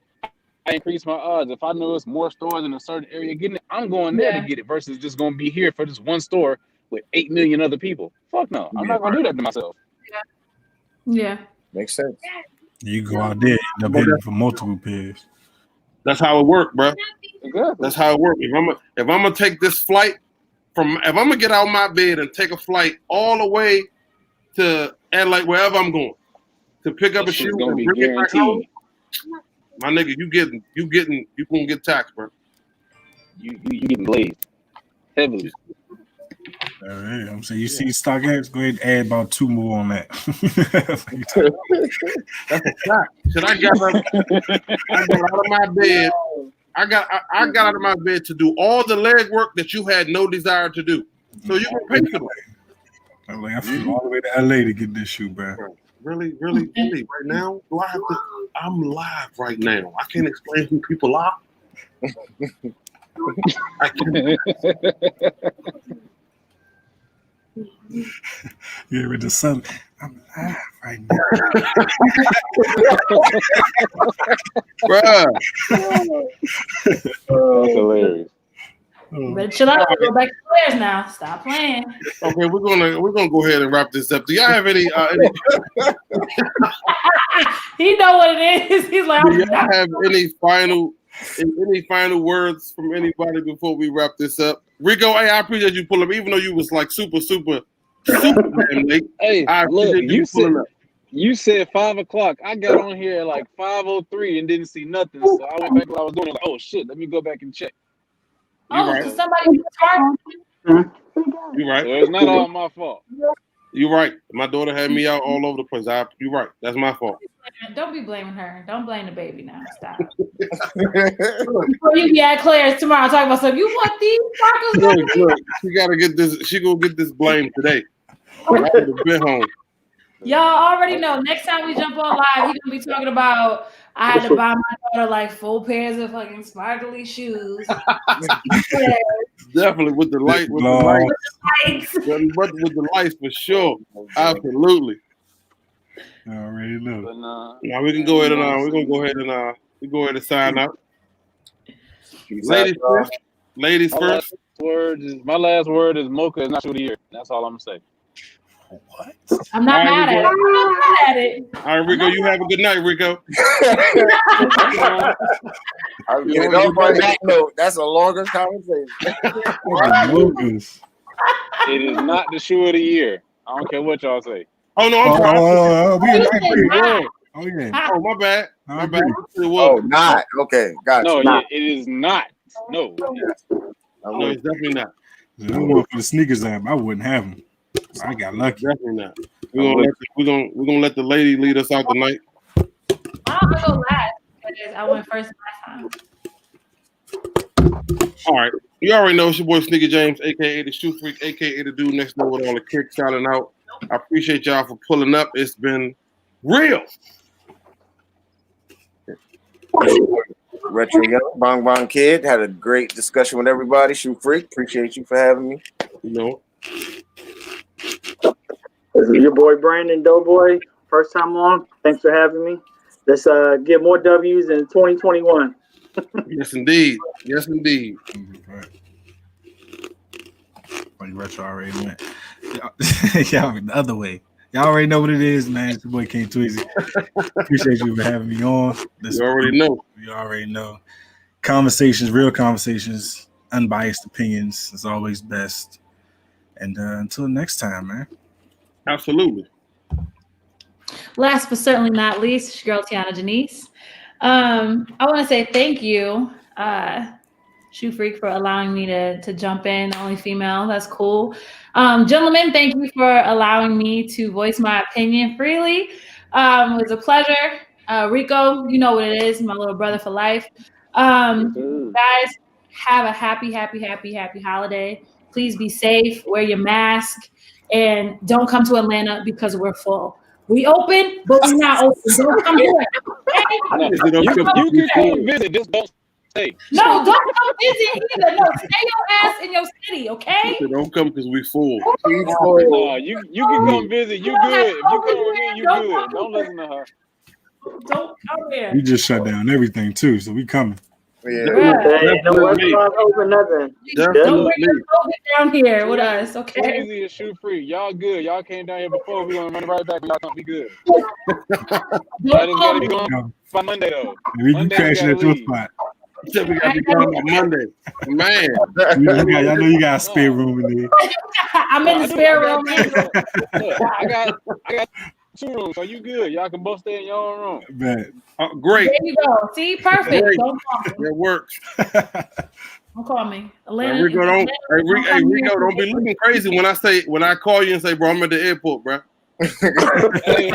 I increase my odds. If I know it's more stores in a certain area getting it, I'm going there to get it versus just going to be here for just one store with 8 million other people. Fuck no. I'm not going to do that to myself. Yeah. Makes sense. You go out there, end up hitting for multiple pairs. That's how it works, bro. Exactly. That's how it works. If I'm gonna take this flight if I'm gonna get out of my bed and take a flight all the way to LA, wherever I'm going, to pick up a shoe and bring it back home, my nigga, you gonna get taxed, bro. You getting blazed heavily. All right, I'm saying you see StockX, go ahead and add about 2 more on that. That's a fact. Should I got out of my bed. I got out of my bed to do all the leg work that you had no desire to do. So you can pay for that. I'm like, I flew all the way to LA to get this shoe, bro. Really, right now? Do I have to? I'm live right now. I can't explain who people are. I can't. Yeah, with the sun. I'm live right now. Bruh. That's hilarious. But chill out. Go back to players now. Stop playing. Okay, we're gonna go ahead and wrap this up. Do y'all have any? He know what it is. He's like, do y'all have any final words from anybody before we wrap this up? Rico, hey, I appreciate you pulling up, even though you was like super damn late. Hey, I look, appreciate you pulling up. you said 5 o'clock. I got on here at like 5:03 and didn't see nothing. So I went back to what I was doing. I was like, oh shit, let me go back and check. oh, right. so somebody smart. You right. So it's not all my fault. You right. My daughter had me out all over the place. You right. That's my fault. Don't be blaming her. Don't blame the baby now. Stop. Before you be at Claire's tomorrow talking about something. You want these sparkles? Look, she gotta get this. She gonna get this blame today. I could have been home. Y'all already know. Next time we jump on live, he's gonna be talking about I had to buy my daughter like 4 pairs of fucking sparkly shoes. Definitely with the light, with the lights for sure. Absolutely. I already know. But Now we can go ahead and we're gonna go ahead and sign out. Ladies first. My last word is Mocha is not shoe of the year. That's all I'm gonna say. What? I'm not mad at it. I'm not mad at it. All right, Rico, you have a good night, Rico. On that note, that's a longer conversation. It is not the shoe of the year. I don't care what y'all say. Oh no, I'm sorry. Oh yeah. Oh my bad. My bad. Oh, not okay. Gotcha. No, yeah, it is not. No. No, it's definitely not. If it wasn't for the sneakers app, I wouldn't have them. I got lucky. Definitely not. We're gonna let the lady lead us out tonight. I'll go last because I went first last time. All right. You already know it's your boy Sneaker James, aka the Shoe Freak, aka the dude next door with all the kicks shouting out. I appreciate y'all for pulling up. It's been real. Retro Young Bong Bong Kid had a great discussion with everybody. Shoe Freak, appreciate you for having me. You know, This is your boy Brandon Doughboy. First time on. Thanks for having me. Let's get more W's in 2021. yes indeed, yes indeed. Right. Like Retro already went. Y'all went the other way. Y'all already know what it is, man. It's your boy King Tweezy. Appreciate you for having me on. You already know. You already know. Conversations, real conversations, unbiased opinions is always best. And until next time, man. Absolutely. Last but certainly not least, it's your girl Tiana Janice. I want to say thank you, Shoe Freak, for allowing me to jump in. Only female, that's cool. Gentlemen, thank you for allowing me to voice my opinion freely. It was a pleasure. Rico, you know what it is, my little brother for life. Guys, have a happy holiday. Please be safe, wear your mask, and don't come to Atlanta because we're full. We open, but we're not open. Don't come here. Okay? You can come visit, just don't stay. No, don't come visit either. No, stay your ass in your city, okay? Don't come because we full. No, you can come visit. You good. If you come with me, you good. Don't listen to her. Don't come here. We just shut down everything too, so we coming. Yeah. Hey, no restaurants open, nothing. Don't Definitely. bring your COVID down here with us, okay? Tweezy is Shoe Freak. Y'all good. Y'all came down here before. We're gonna run right back. Y'all gonna be good. Y'all just gotta be going by Monday though. We can Monday, crash we at gotta your leave. spot. You said we got to be gone on Monday. Man. Y'all know you got a spare room in there. I'm in the spare room. Look, I got 2 rooms, so you good. Y'all can both stay in your own room. Bet. Great. There you go. See, perfect. Great. Don't call me. That works. Don't call me. Hey, Atlanta, Rico, Atlanta, Rico, don't be looking crazy when I call you and say, bro, I'm at the airport, bro. Hey,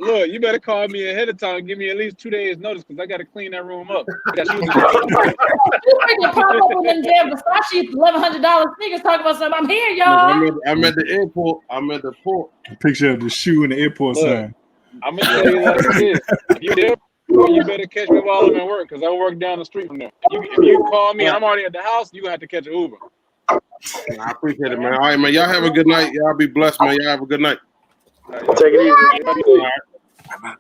look, you better call me ahead of time. Give me at least 2 days notice because I got to clean that room up. That's You freaking pop up with them damn Versace $1,100 sneakers talking about something. I'm here, y'all. I'm at the airport. I'm at the port. A picture of the shoe in the airport Look. sign. I'm gonna tell you like this: if you're there, you better catch me while I'm at work because I work down the street from there. If you call me, I'm already at the house. You gonna have to catch an Uber. I appreciate it, man. All right, man. Y'all have a good night. Y'all be blessed, man. Y'all have a good night. All right, Take it easy. everybody safe. All right.